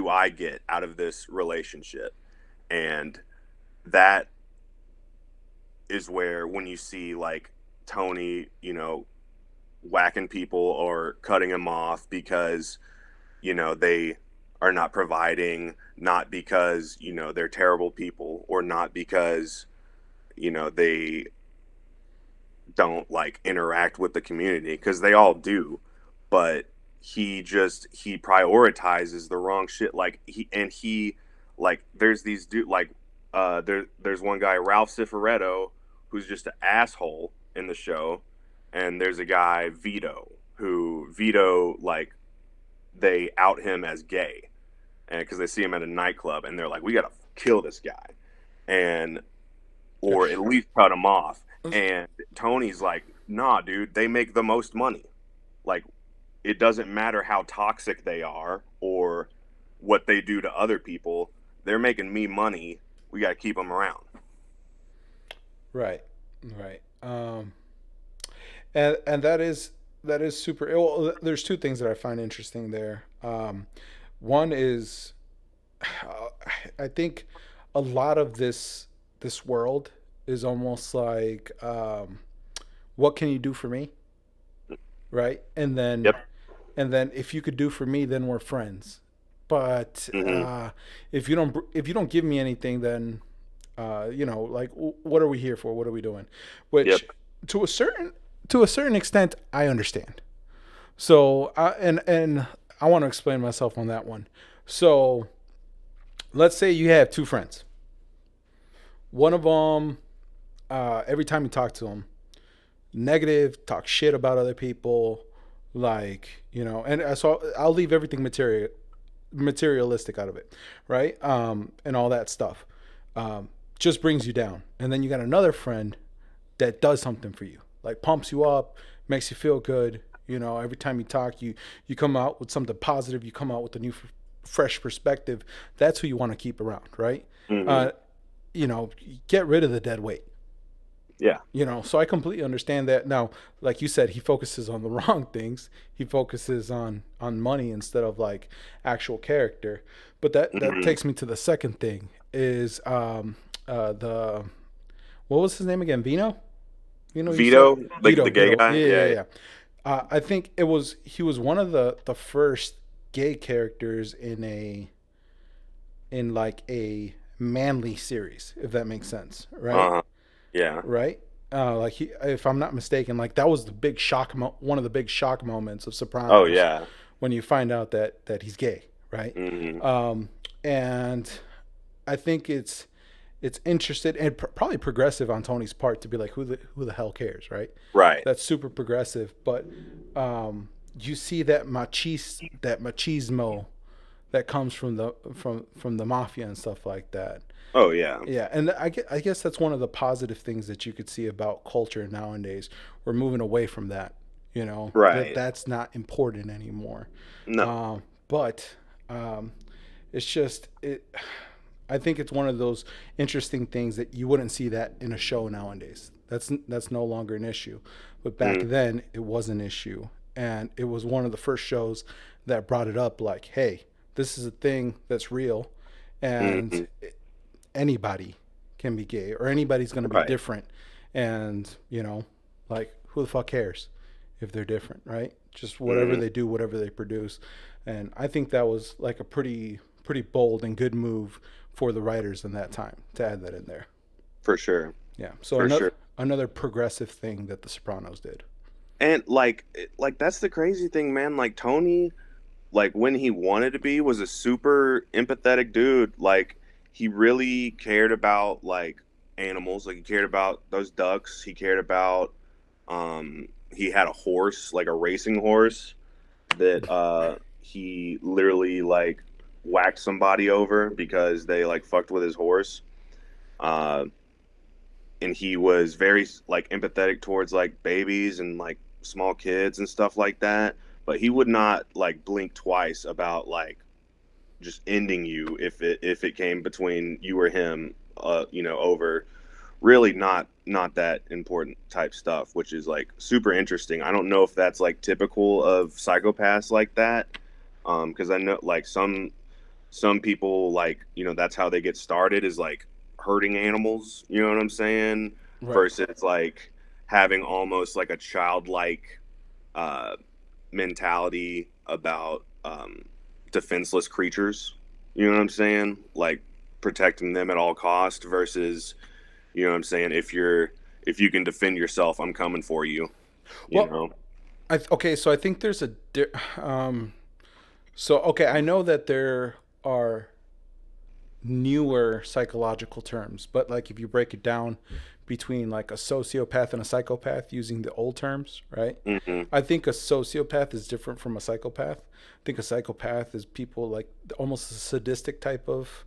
I get out of this relationship? And that is where, when you see like Tony, whacking people or cutting them off because they are not providing, not because they're terrible people, or not because they don't like interact with the community, because they all do, but he prioritizes the wrong shit. Like he like there's these dude like there's one guy, Ralph Cifaretto, who's just an asshole in the show, and there's a guy Vito who Vito like they out him as gay, and because they see him at a nightclub, and they're like, we gotta kill this guy, and or at least cut him off. And Tony's like, nah, dude, they make the most money. Like, it doesn't matter how toxic they are or what they do to other people. They're making me money. We got to keep them around. Right, right. And that is super. Well, there's two things that I find interesting there. One is, I think a lot of this world is almost like, what can you do for me, right? Yep. And then if you could do for me, then we're friends. But Hmm. if you don't give me anything, then like, what are we here for? What are we doing? Which, Yep. to a certain to a certain extent, I understand. So, and I want to explain myself on that one. So, let's say you have two friends. One of them, every time you talk to them, negative, talk shit about other people, like, and so I'll leave everything materialistic out of it, right? And all that stuff. Just brings you down. And then you got another friend that does something for you, like pumps you up, makes you feel good. Every time you talk, you come out with something positive. You come out with a new, fresh perspective. That's who you want to keep around, right? Hmm. Uh, get rid of the dead weight. Yeah. So I completely understand that. Now, like you said, he focuses on the wrong things. He focuses on money instead of like actual character. But that Hmm. takes me to the second thing is, the what was his name again? Vino, you said? Vito, the gay Vito. guy. Yeah, yeah, Yeah. yeah. I think he was one of the first gay characters in like a manly series, if that makes sense, right? Uh huh. Yeah. Right. Like, if I'm not mistaken, like that was the big one of the big shock moments of Oh Sopranos, yeah. when you find out that he's gay, right? Hmm. Um, and I think it's interested and probably progressive on Tony's part to be like, who the hell cares, right? Right. That's super progressive, but you see that machismo that comes from the mafia and stuff like that. Oh yeah. Yeah, and I guess that's one of the positive things that you could see about culture nowadays. We're moving away from that. Right. That's not important anymore. No. But it's just it. I think it's one of those interesting things that you wouldn't see that in a show nowadays. That's no longer an issue, but back Mm-hmm. then it was an issue, and it was one of the first shows that brought it up. Like, hey, this is a thing that's real, and Mm-hmm. anybody can be gay, or anybody's going to be Right. different, and like, who the fuck cares if they're different, right? Just whatever Mm-hmm. they do, whatever they produce. And I think that was like a pretty bold and good move for the writers in that time to add that in there. For sure. Yeah. So For sure. another progressive thing that the Sopranos did. And like that's the crazy thing, man. Like Tony, like when he wanted to be, was a super empathetic dude. Like he really cared about like animals. Like he cared about those ducks. He cared about he had a horse, like a racing horse that he literally like whacked somebody over because they like fucked with his horse. Uh and he was very like empathetic towards like babies and like small kids and stuff like that, but he would not like blink twice about like just ending you if it came between you or him, over really not that important type stuff, which is like super interesting. I don't know if that's like typical of psychopaths like that, because I know like some people, like, that's how they get started, is like hurting animals, you know what I'm saying, Right. versus like having almost like a childlike uh mentality about defenseless creatures, you know what I'm saying, like protecting them at all cost, versus, what I'm saying, if you can defend yourself, I'm coming for you, you Well, know. okay. So I think there's so okay. I know that there are newer psychological terms, but like if you break it down between like a sociopath and a psychopath using the old terms, right? Hmm. I think a sociopath is different from a psychopath. I think a psychopath is people like almost a sadistic type of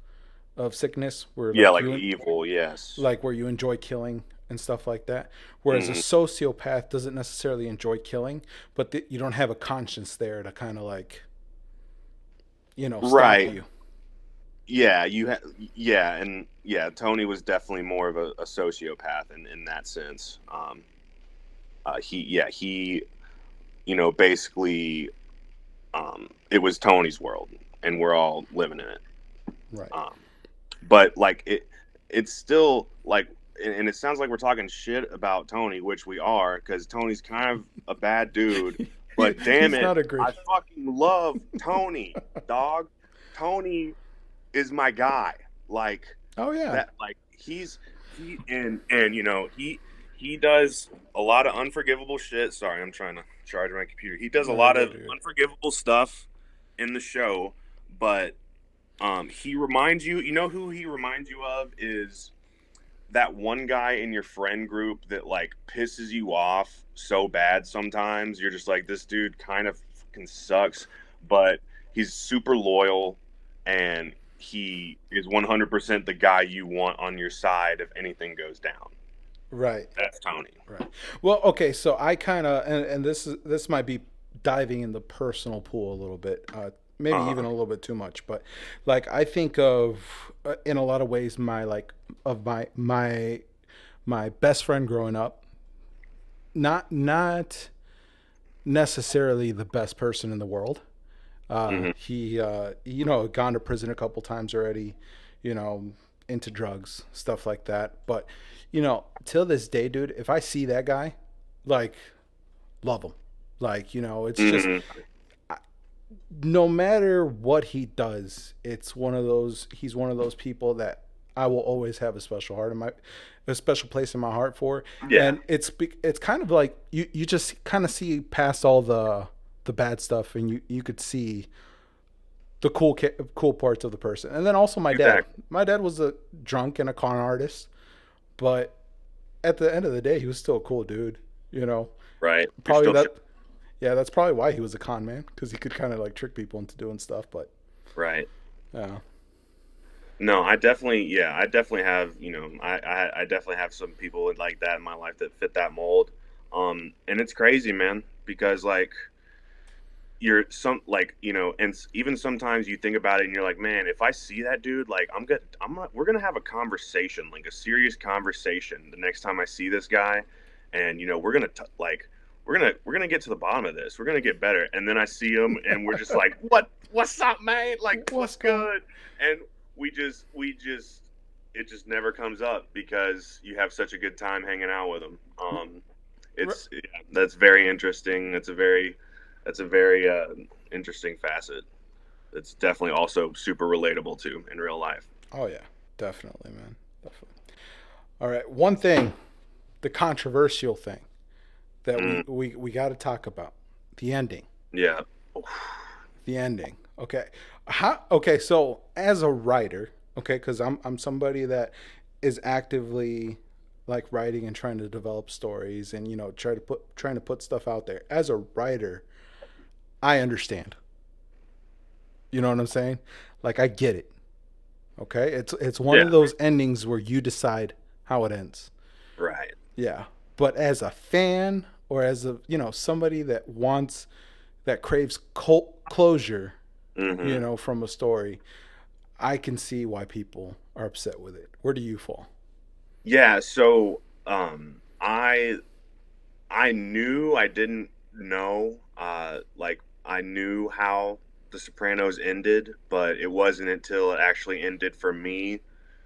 sickness where Yeah, like like you evil. Yes. like where you enjoy killing and stuff like that. Whereas a Hmm. sociopath doesn't necessarily enjoy killing, but you don't have a conscience there to kind of like, stop Right. you. Yeah, yeah, and yeah, Tony was definitely more of a sociopath in that sense. He, basically, it was Tony's world, and we're all living in it. Right. Um, but like it's still like, and it sounds like we're talking shit about Tony, which we are, because Tony's kind of a bad dude. But damn He's it, not a great. I fucking love Tony, dog. Tony is my guy. Like Oh yeah. that. Like he does a lot of unforgivable shit. Sorry, I'm trying to charge my computer. He does a No, you're lot good. of You're good. unforgivable stuff in the show, but he reminds you. You know who he reminds you of is that one guy in your friend group that like pisses you off so bad sometimes. You're just like, this dude kind of fucking sucks, but he's super loyal and he is 100% the guy you want on your side if anything goes down. Right. That's Tony. Right. Well, okay. So I kind of, and this might be diving in the personal pool a little bit, maybe even Uh, a little bit too much, but like I think of in a lot of ways my like of my best friend growing up, not necessarily the best person in the world. mhm. He gone to prison a couple times already, you know, into drugs, stuff like that. But till this day, dude, if I see that guy, like, love him. Like, it's just Mhm. no matter what he does, he's one of those people that I will always have a special place in my heart for. Yeah, And it's kind of like you just kind of see past all the bad stuff, and you could see the cool parts of the person. And then also my dad. exactly. My dad was a drunk and a con artist, but at the end of the day, he was still a cool dude. You know, Right. You're probably still that. Yeah, that's probably why he was a con man, because he could kind of like trick people into doing stuff. But right. yeah, No, I definitely have, I definitely have some people like that in my life that fit that mold. And it's crazy, man, because like you're some like, and even sometimes you think about it and you're like, man, if I see that dude, like we're gonna have a conversation, like a serious conversation the next time I see this guy, and we're gonna like we're gonna get to the bottom of this. We're gonna get better. And then I see him, and we're just like, what's up, man? Like, what's what's going? good? And we just it just never comes up because you have such a good time hanging out with him. Yeah, that's very interesting. That's a very interesting facet. It's definitely also super relatable to in real life. Oh yeah, definitely, man, definitely. All right, one thing, the controversial thing that Mm, we got to talk about, the ending. yeah. The ending. Okay. So as a writer, okay, because I'm somebody that is actively like writing and trying to develop stories and trying to put stuff out there. As a writer, I understand. You know what I'm saying? Like I get it. Okay? It's one Yeah. of those endings where you decide how it ends. Right. Yeah. But as a fan or as somebody that craves closure, Hmm. from a story, I can see why people are upset with it. Where do you fall? Yeah. So, I knew I didn't know. Like I knew how The Sopranos ended, but it wasn't until it actually ended for me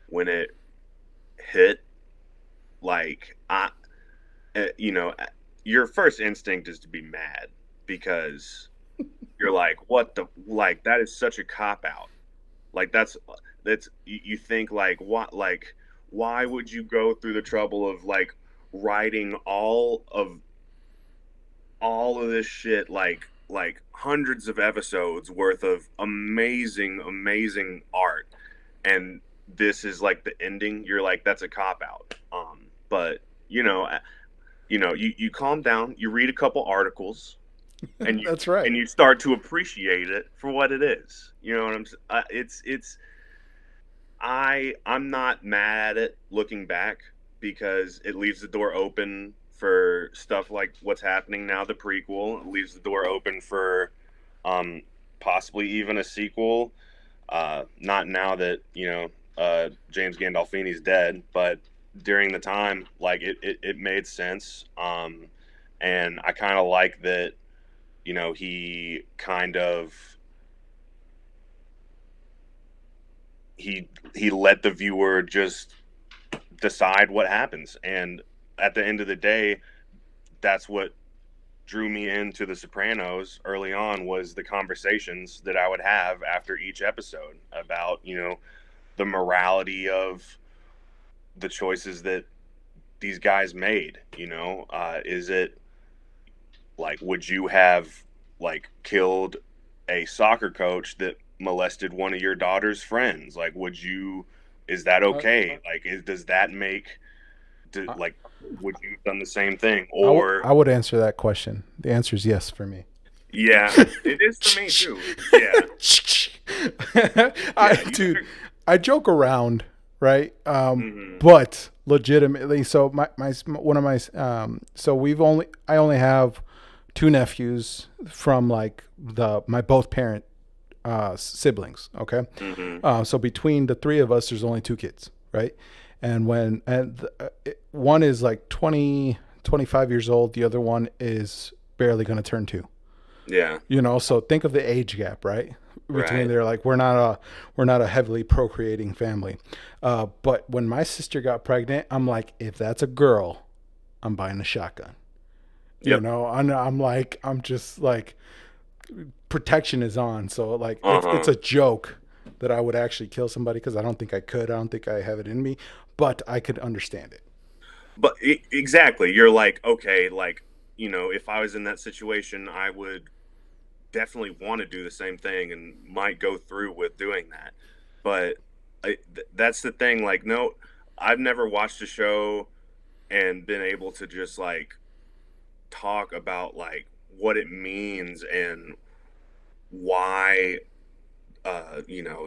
when it hit. Like uh, you know, your first instinct is to be mad because you're like, what the like that is such a cop out. Like that's you think like what like why would you go through the trouble of like writing all of this shit like hundreds of episodes worth of amazing art and this is like the ending, you're like, that's a cop out. But you calm down, you read a couple articles, and you That's right. and you start to appreciate it for what it is. You know what I'm? It's I'm not mad at it looking back, because it leaves the door open for stuff like what's happening now. The prequel, it leaves the door open for um, possibly even a sequel. Not now that James Gandolfini's dead, but during the time, like it made sense. And I kind of like that. He kind of he let the viewer just decide what happens, and at the end of the day, that's what drew me into The Sopranos early on, was the conversations that I would have after each episode about the morality of the choices that these guys made. Is it like, would you have like killed a soccer coach that molested one of your daughter's friends? Like, is that Uh, okay? Like, does that make, I, like, would you have done the same thing? I would answer that question. The answer is yes for me. Yeah, it is for me too. Yeah. Yeah, Dude, I joke around, right? mm-hmm. But legitimately, so my one of my so I only have two nephews from like my both parent siblings. Okay, Mm-hmm. so between the three of us, there's only two kids, right? One is like 25 years old. The other one is barely going to turn two. Yeah. So think of the age gap, right? Between Right. there, like we're not a heavily procreating family. But when my sister got pregnant, I'm like, if that's a girl, I'm buying a shotgun. Yep. I'm just like, protection is on. So like, it's Uh-huh. a joke that I would actually kill somebody, because I don't think I could. I don't think I have it in me, but I could understand it. But exactly, you're like, okay, like, if I was in that situation, I would definitely want to do the same thing and might go through with doing that. But that's the thing. Like, no, I've never watched a show and been able to just like talk about like what it means and why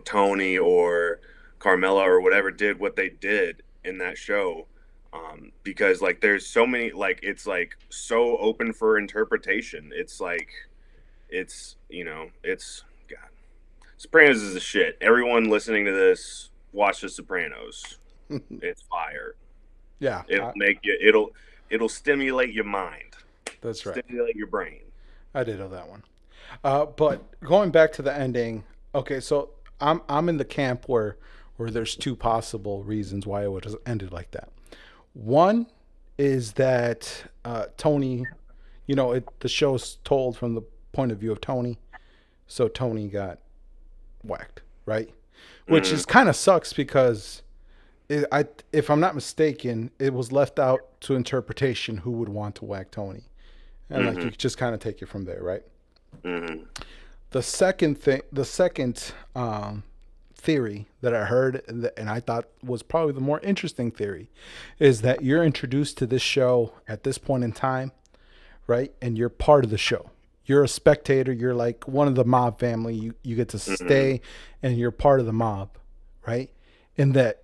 Tony or Carmela or whatever did what they did in that show. Because like there's so many, like it's like so open for interpretation. It's like it's God. Sopranos is the shit. Everyone listening to this, watch The Sopranos. It's fire. Yeah, It'll stimulate your mind, that's right. stimulate your brain. I did know that one. But going back to the ending, okay, so I'm in the camp where there's two possible reasons why it would have ended like that. One is that Tony, the show's told from the point of view of Tony, so Tony got whacked, right? Which Mm, is kind of sucks, because if I'm not mistaken, it was left out to interpretation who would want to whack Tony, and like mm-hmm, you just kind of take it from there, right? mm-hmm. The second theory that I heard, and I thought was probably the more interesting theory, is that you're introduced to this show at this point in time, right? And you're part of the show. You're a spectator. You're like one of the mob family. You get to Mm-hmm. stay, and you're part of the mob, right? And that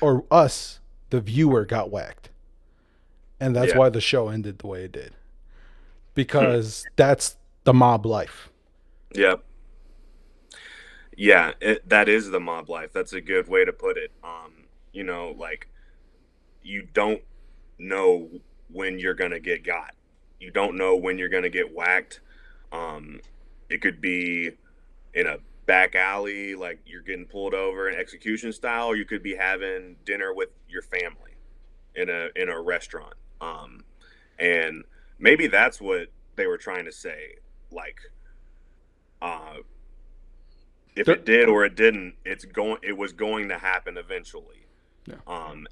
or us, the viewer, got whacked, and that's Yeah. why the show ended the way it did, Hmm. because that's the mob life. Yep. Yeah, that is the mob life. That's a good way to put it. Like, you don't know when you're gonna get got. You don't know when you're gonna get whacked. Um, it could be in a back alley, like you're getting pulled over in execution style, or you could be having dinner with your family in a restaurant. And maybe that's what they were trying to say. Like, uh, if There, it did or it didn't, it was going to happen eventually. yeah.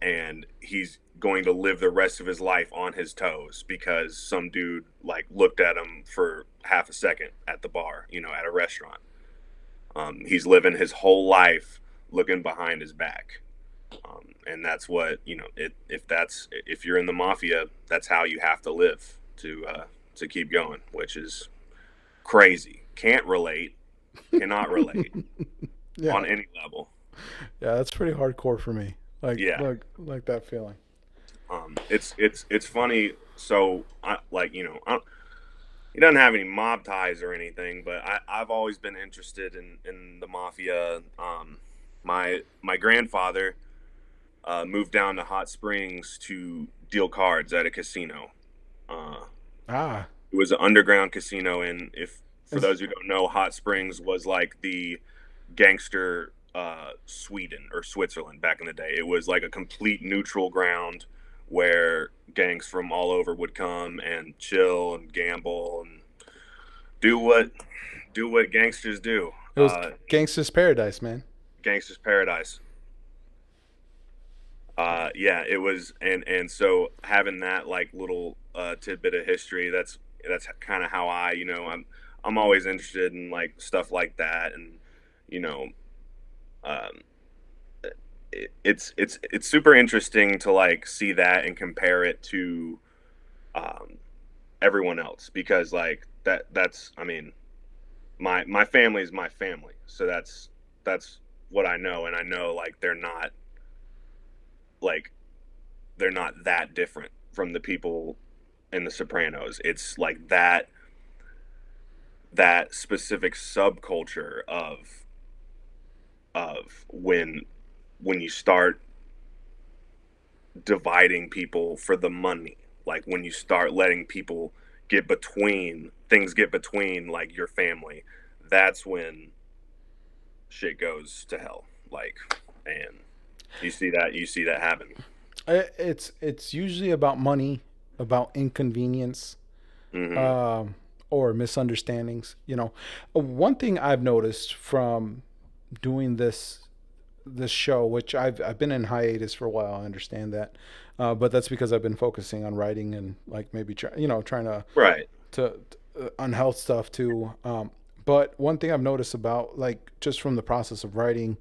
And he's going to live the rest of his life on his toes because some dude like looked at him for half a second at the bar, at a restaurant. He's living his whole life looking behind his back. And that's what, if you're in the mafia, that's how you have to live to keep going, which is crazy. Can't relate, cannot relate Yeah, on any level. yeah, that's pretty hardcore for me. Yeah. Like that feeling. It's funny. So I like he doesn't have any mob ties or anything, but I've always been interested in the mafia. My grandfather moved down to Hot Springs to deal cards at a casino. Uh, Ah, it was an underground casino, and if for is those who don't know, Hot Springs was like the gangster Sweden or Switzerland back in the day. It was like a complete neutral ground where gangs from all over would come and chill and gamble and do what gangsters do. it was gangster's paradise, man. Gangsters paradise. Yeah, it was, and so having that like little tidbit of history, that's kind of how I'm always interested in like stuff like that, and you know, um, it's super interesting to like see that and compare it to um, everyone else because like that's I mean my family is my family, so that's what I know, and I know like like they're not that different from the people in the Sopranos. It's like that specific subculture of when you start dividing people for the money, like when you start letting people get between like your family, that's when shit goes to hell. Like, and you see that happen. It's usually about money, about inconvenience, Hmm. um, or misunderstandings. One thing I've noticed from doing this show, which I've been in hiatus for a while. I understand that, but that's because I've been focusing on writing and like maybe trying Right. to on health stuff too. But one thing I've noticed about like just from the process of writing,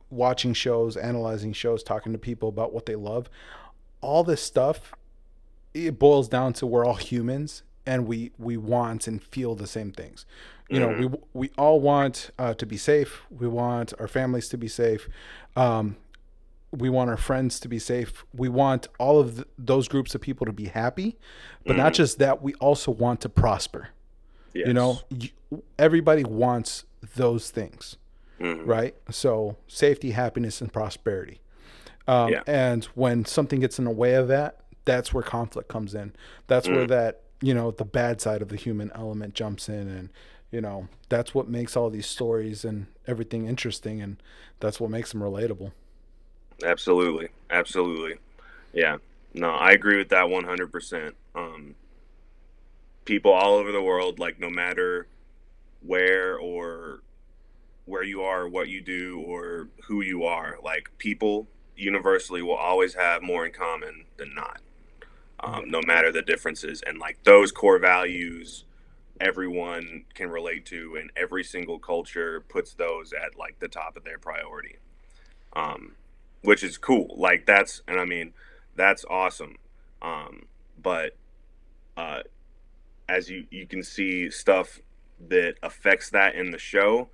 watching shows, analyzing shows, talking to people about what they love, all this stuff, it boils down to we're all humans and we want and feel the same things. Hmm. We all want to be safe. We want our families to be safe. Um, we want our friends to be safe. We want all of those groups of people to be happy, but not Hmm. just that. We also want to prosper. You know, Yes. everybody wants those things, Hmm. right? So safety, happiness, and prosperity. Yeah. And when something gets in the way of that, that's where conflict comes in. That's where Mm. that, the bad side of the human element jumps in. And, that's what makes all these stories and everything interesting. And that's what makes them relatable. Absolutely. Absolutely. Yeah. No, I agree with that 100%. People all over the world, like no matter where or where you are, what you do, or who you are, like people universally will always have more in common than not, Yeah. no matter the differences. And like those core values, everyone can relate to, and every single culture puts those at like the top of their priority, um, which is cool. Like and I mean, that's awesome. But uh, as you can see stuff that affects that in the show,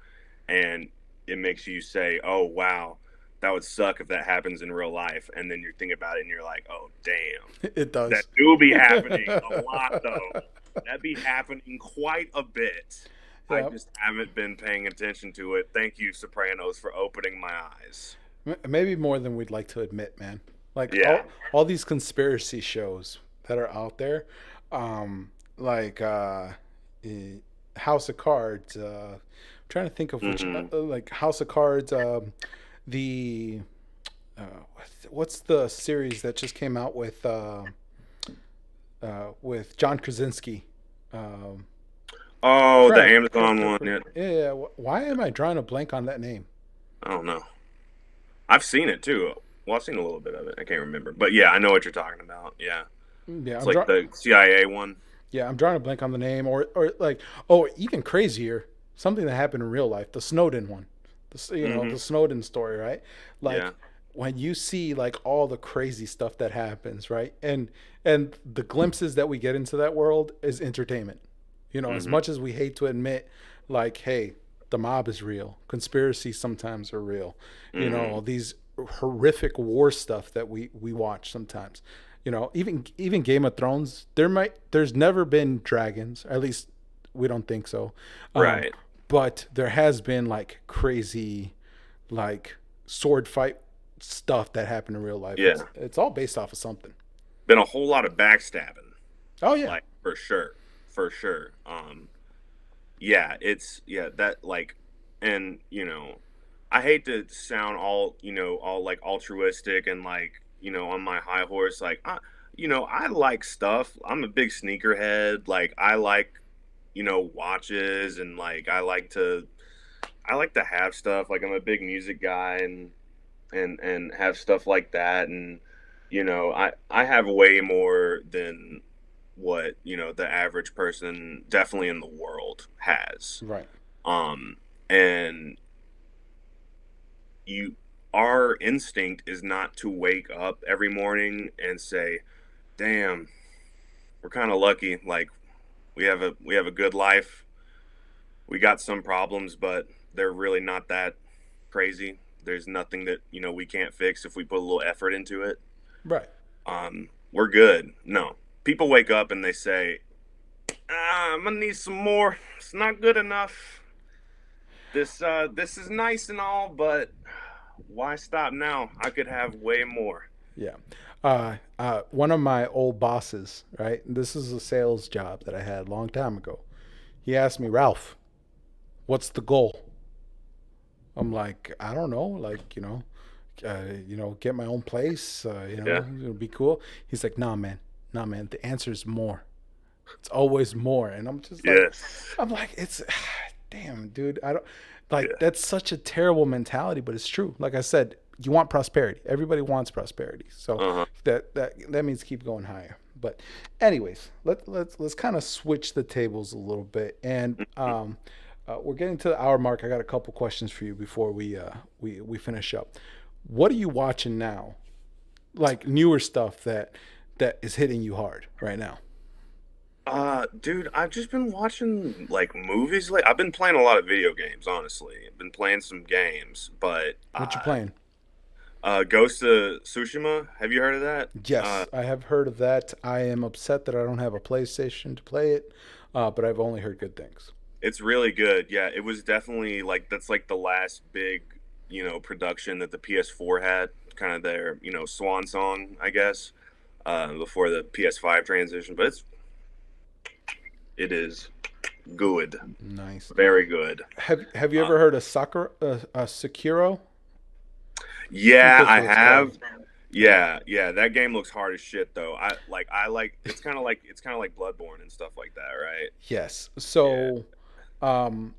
and it makes you say, "Oh wow, that would suck if that happens in real life." And then you're thinking about it, and you're like, "Oh damn, It that does. do be happening a lot though. That be happening quite a bit. I Yeah. just haven't been paying attention to it. Thank you, Sopranos, for opening my eyes." Maybe more than we'd like to admit, man. Like Yeah. all these conspiracy shows that are out there, like eh, House of Cards. I'm trying to think of which, Hmm. like House of Cards. The uh, what's the series that just came out with John Krasinski? Um, Oh, the Craig, Amazon one. Craig. Yeah. Yeah, yeah. Why am I drawing a blank on that name? I don't know. I've seen it too. Well, I've seen a little bit of it. I can't remember, but yeah, I know what you're talking about. Yeah, Yeah, it's like the CIA one. I'm drawing a blank on the name, or like, oh, even crazier. something that happened in real life, the Snowden one, the Mm-hmm. Snowden story, right? Yeah. Like when you see like all the crazy stuff that happens, right? And the glimpses that we get into that world is entertainment. As Mm-hmm. much as we hate to admit, like, hey, the mob is real, conspiracies sometimes are real, Mm-hmm. these horrific war stuff that we watch sometimes. Even Game of Thrones, there's never been dragons, at least we don't think so. Um, Right. but there has been like crazy, like sword fight stuff that happened in real life. It's Yeah. it's all based off of something. Been a whole lot of backstabbing, Oh yeah, like for sure, for sure. Yeah, it's yeah that like, and I hate to sound all all like altruistic and like on my high horse. Like I like stuff. I'm a big sneakerhead. Like I like watches and like I like to have stuff. Like I'm a big music guy and have stuff like that. And I have way more than what the average person definitely in the world has. right. And you our instinct is not to wake up every morning and say, damn, we're kind of lucky, like we have a good life. We got some problems, but they're really not that crazy. There's nothing that we can't fix if we put a little effort into it. Right. We're good. No, people wake up and they say, I'm gonna need some more. It's not good enough. This is nice and all, but why stop now? I could have way more. Yeah. One of my old bosses, right? This is a sales job that I had a long time ago. He asked me, Ralph, what's the goal? I'm like, I don't know, like, get my own place, Yeah. it'll be cool. He's like, nah, man, the answer is more. It's always more. And Yes. I'm like, it's, damn, dude, I don't, Yeah. like, that's such a terrible mentality, but it's true. Like I said, you want prosperity. Everybody wants prosperity. So Uh huh. that means keep going higher. But anyways, let's kind of switch the tables a little bit, and we're getting to the hour mark. I got a couple questions for you before we finish up. What are you watching now? Like newer stuff that is hitting you hard right now. Dude, I've just been watching like movies. Like I've been playing a lot of video games. Honestly, I've been playing some games, but What you playing? Ghost of Tsushima. Have you heard of that? Yes, I have heard of that. I am upset that I don't have a PlayStation to play it, but I've only heard good things. It's really good. Yeah, it was definitely like that's like the last big production that the PS4 had, kind of their swan song, I guess, before the PS5 transition. But it is good, Nice. very good. Have you Uh, ever heard of Sekiro? I think yeah, that's I what it's called. have. Yeah, yeah, that game looks hard as shit though. I like it's kind of like Bloodborne and stuff like that, right? Yes. Yeah. So, um,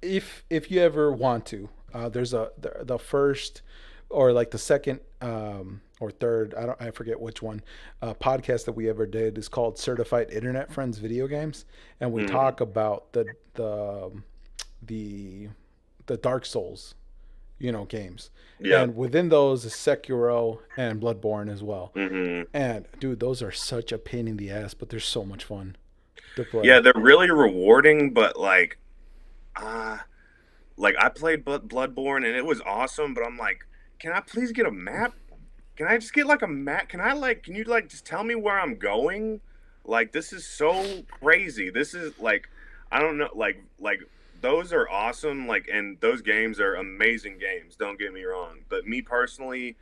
if you ever want to, there's the first or like the second or third, I forget which one, podcast that we ever did is called Certified Internet Friends Video Games, and we Hmm. talk about the the Dark Souls, games, Yep. and within those is Sekiro and Bloodborne as well. Hmm. And dude, those are such a pain in the ass, but they're so much fun to Yeah, play. they're really rewarding, but uh like I played Bloodborne and it was awesome, but I'm like, can I please get a map? Can I just get like a map? Can you like just tell me where I'm going? Like this is so crazy. This is like I don't know like those are awesome like and those games are amazing games, don't get me wrong. But me personally,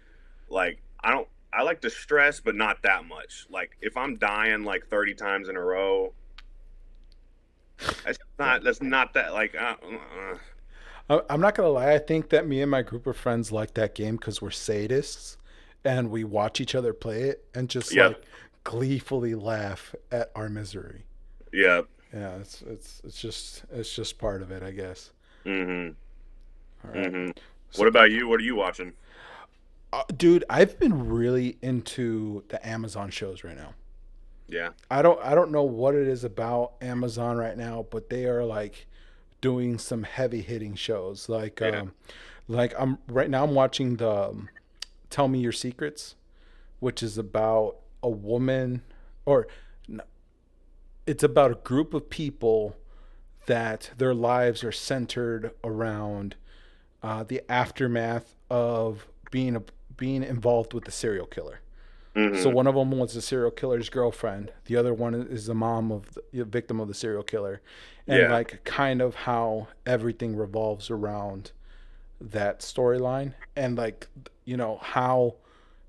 like I like to stress but not that much. Like if I'm dying like 30 times in a row, that's not that like I'm not gonna lie. I think that me and my group of friends like that game because we're sadists, and we watch each other play it and just yep. like gleefully laugh at our misery. Yep. Yeah, it's just part of it, I guess. Mhm. All right. Mhm. What So, about you? What are you watching? dude, I've been really into the Amazon shows right now. Yeah. I don't know what it is about Amazon right now, but they are like doing some heavy hitting shows. Yeah. Like I'm right now. I'm watching the Tell Me Your Secrets, which is about a woman, or it's about a group of people that their lives are centered around the aftermath of being involved with the serial killer. So Mm-hmm. one of them was the serial killer's girlfriend. The other one is the mom of the victim of the serial killer, and Yeah. like kind of how everything revolves around that storyline, and like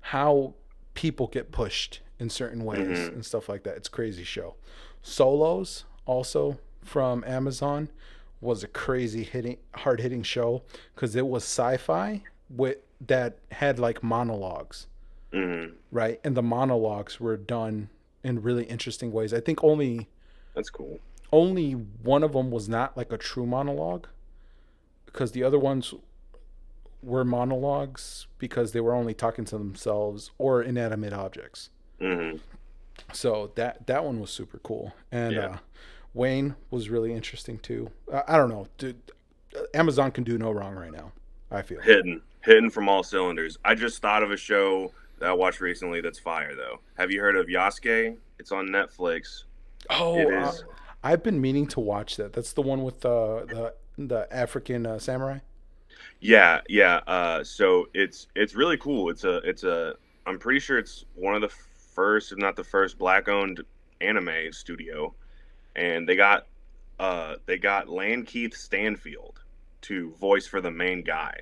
how people get pushed in certain ways Mm-hmm. and stuff like that. It's a crazy show. Solos also from Amazon was a crazy hard hitting show because it was sci-fi with that had like monologues, Mm-hmm. right? And the monologues were done in really interesting ways. I think That's cool. only one of them was not like a true monologue because the other ones were monologues because they were only talking to themselves or inanimate objects. Mm-hmm. So that one was super cool, and Yeah. Wayne was really interesting too. I don't know, dude. Amazon can do no wrong right now. I feel. Hitting from all cylinders. I just thought of a show that I watched recently that's fire though. Have you heard of Yasuke? It's on Netflix. Oh, It is. I've been meaning to watch that. That's the one with the African samurai. Yeah, yeah. So it's really cool. It's a. I'm pretty sure it's one of the first, if not the first, black-owned anime studio, and they got Keith Stanfield to voice for the main guy,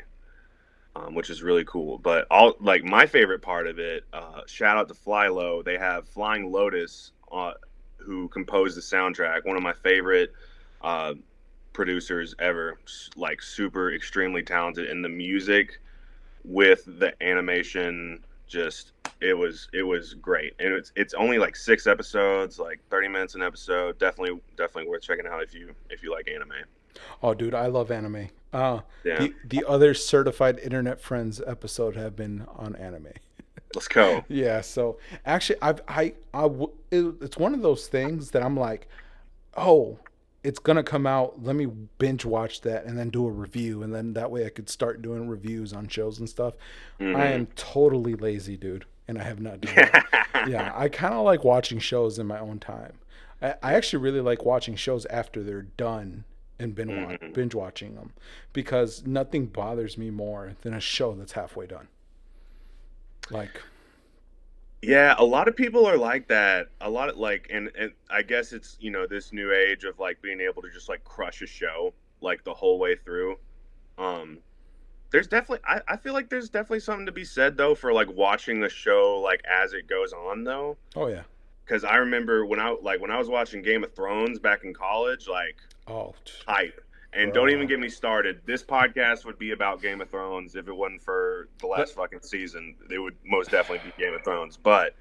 which is really cool. But all like my favorite part of it, shout out to Fly Low. They have Flying Lotus, who composed the soundtrack. One of my favorite uh, producers ever. Like super, extremely talented, and the music with the animation just it was great. And it's only like 6 episodes, like 30 minutes an episode. Definitely worth checking out if you like anime. Oh, dude, I love anime. Yeah, The other certified internet friends episode have been on anime. let's go. Yeah, so actually, it's one of those things that I'm like, oh, it's gonna come out. Let me binge watch that and then do a review, and then that way I could start doing reviews on shows and stuff. I Hmm. am totally lazy, dude, and I have not done that. Yeah, I kind of like watching shows in my own time. I actually really like watching shows after they're done and Hmm. binge watching them because nothing bothers me more than a show that's halfway done. Like, Yeah, a lot of people are like that. A lot of like, and I guess it's this new age of like being able to just like crush a show like the whole way through. Um, there's definitely I feel like there's definitely something to be said though for like watching the show like as it goes on though. oh yeah, Because I remember when I was watching Game of Thrones back in college, like oh, hype. And don't even bro. get me started. This podcast would be about Game of Thrones if it wasn't for the last fucking season. It would most definitely be Game of Thrones. But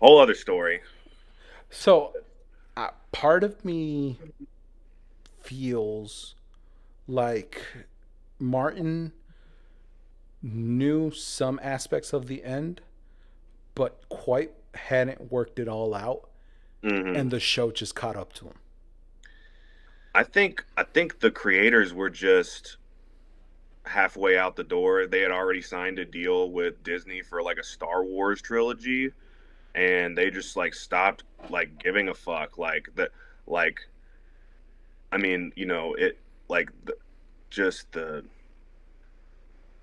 whole other story. So, part of me feels like Martin knew some aspects of the end, but quite hadn't worked it all out, Hmm. and the show just caught up to him. I think the creators were just halfway out the door. They had already signed a deal with Disney for like a Star Wars trilogy, and they just like stopped like giving a fuck. Like that, like I mean, it like just the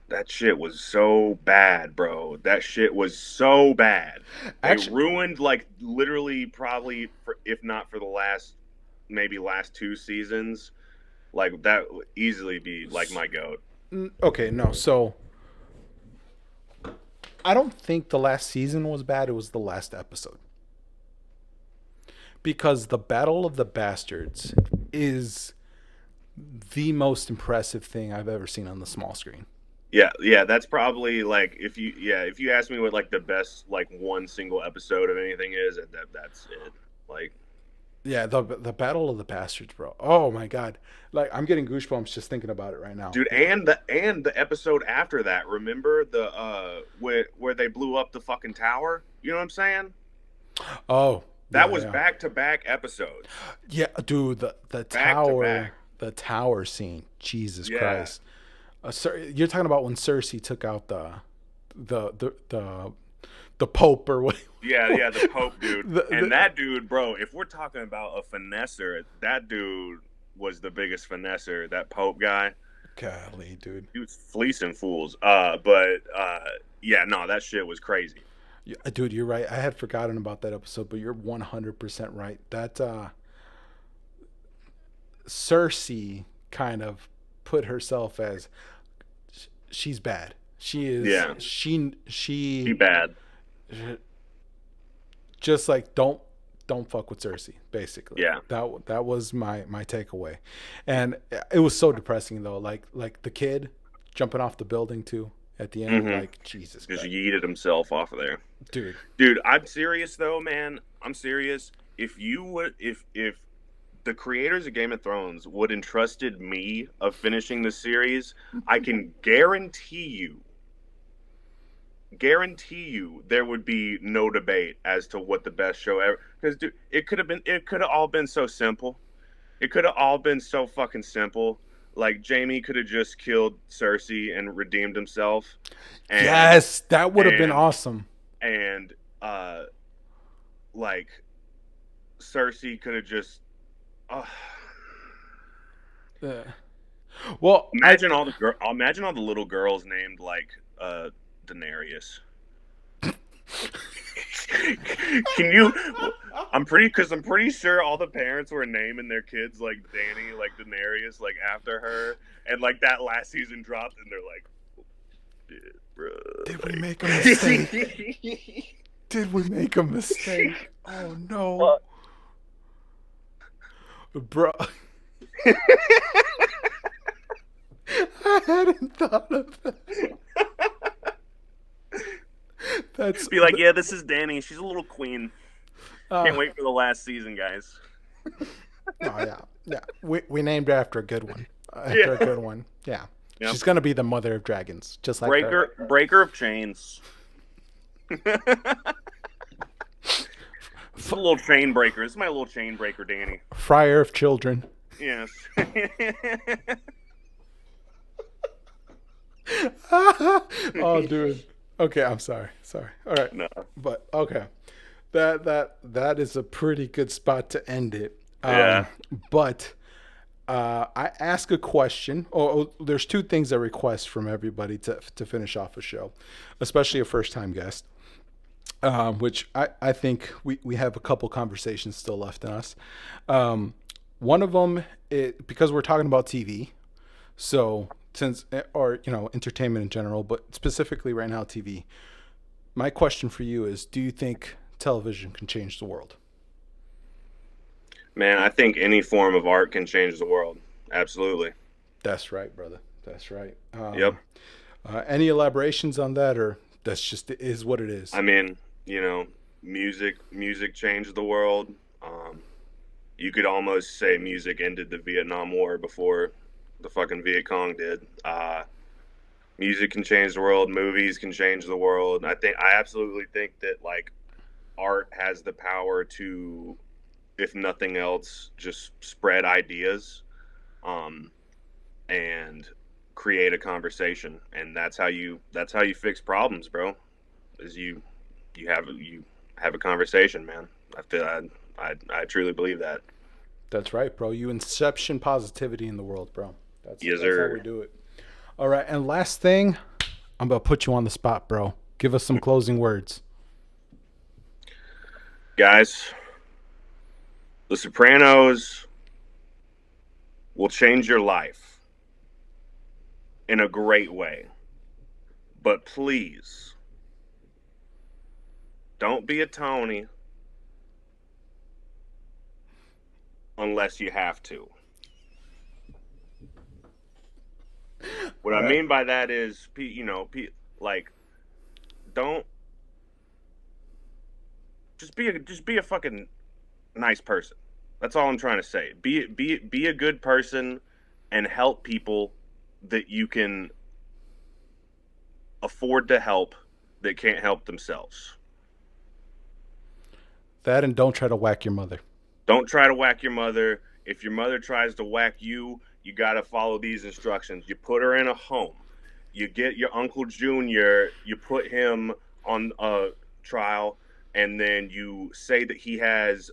that shit was so bad, bro. That shit was so bad. They Actually, ruined like literally probably for, if not for the last 2 seasons. Like that would easily be like my goat. okay, no. So, I don't think the last season was bad. It was the last episode. Because the Battle of the Bastards is the most impressive thing I've ever seen on the small screen. Yeah, yeah, that's probably like if you ask me what like the best like one single episode of anything is, that's it. Like, Yeah, the Battle of the Bastards, bro. Oh my god, like I'm getting goosebumps just thinking about it right now. dude, and the episode after that, remember the where they blew up the fucking tower? You know what I'm saying? Oh That yeah, was yeah, back to back episodes. yeah, dude. The Back to tower, back. the tower scene. Jesus Yeah, Christ. You're talking about when Cersei took out the the Pope or what? yeah, the Pope dude. And the that dude, bro, if we're talking about a finesser, that dude was the biggest finesser, that Pope guy. golly, dude. He was fleecing fools. Yeah, no, that shit was crazy. Yeah, dude, you're right. I had forgotten about that episode, but you're 100% right. That Cersei kind of put herself as she's bad. She is Yeah, she she bad. just like don't fuck with Cersei. Basically, Yeah. that was my takeaway, and it was so depressing though. Like the kid jumping off the building too at the end. Mm-hmm. Like Jesus Just Christ, yeeted himself off of there. dude. Dude, I'm serious though, man. I'm serious. If you would, if the creators of Game of Thrones would entrusted me of finishing the series, I can guarantee you there would be no debate as to what the best show ever, because dude, it could have all been so simple. It could have all been so fucking simple. Like Jamie could have just killed Cersei and redeemed himself, and Yes, that would have been and awesome. and like Cersei could have just uh, Yeah. Well, I imagine all the little girls named like Daenerys. Can you? I'm pretty sure all the parents were naming their kids like Dany, like Daenerys, like after her, and like that last season dropped, and they're like, "Shit, bro, did we like, make a mistake? Did we make a mistake? Oh no, bro. I hadn't thought of that. That's Be like, yeah, this is Dany. She's a little queen. Can't uh, wait for the last season, guys. oh yeah, yeah. We named her after a good one. After a Yeah, good one. Yeah. yeah. She's gonna be the mother of dragons, just like her. Breaker of chains. This is a little chain breaker. This is my little chain breaker, Dany. Friar of children. Yes. Oh, dude. Okay, I'm sorry. Sorry. All right. No. But okay. That is a pretty good spot to end it. Yeah. But I ask a question. There's two things I request from everybody to finish off a show, especially a first time guest. Which I think we have a couple conversations still left in us. One of them, because we're talking about TV, so since or entertainment in general, but specifically right now TV. My question for you is: do you think television can change the world? Man, I think any form of art can change the world. Absolutely. That's right, brother. That's right. Yep. Any elaborations on that, or that's just is what it is? I mean, music changed the world. You could almost say music ended the Vietnam War before the fucking Viet Cong did. Music can change the world. Movies can change the world. I absolutely think that like art has the power to, if nothing else, just spread ideas, and create a conversation. And that's how you fix problems, bro. Is you have a conversation, man. I truly believe that. That's right, bro. You inception positivity in the world, bro. Yes, That's how sir. we do it. All right, and last thing, I'm gonna put you on the spot, bro. Give us some closing words. Guys, The Sopranos will change your life in a great way. But please, don't be a Tony unless you have to. What All I right. mean by that is, like, don't just be a fucking nice person. That's all I'm trying to say. Be a good person and help people that you can afford to help that can't help themselves. That and don't try to whack your mother. Don't try to whack your mother. If your mother tries to whack you, You got to follow these instructions. You put her in a home. You get your Uncle Junior, you put him on a trial, and then you say that he has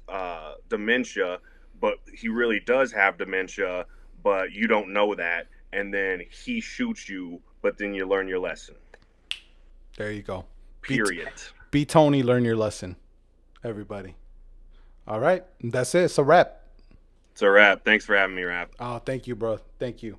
dementia, but he really does have dementia, but you don't know that. And then he shoots you, but then you learn your lesson. There you go. Period. Be Tony, learn your lesson, everybody. All right. That's it. It's a wrap. It's a wrap. Thanks for having me, Ralf. Oh, thank you, bro. Thank you.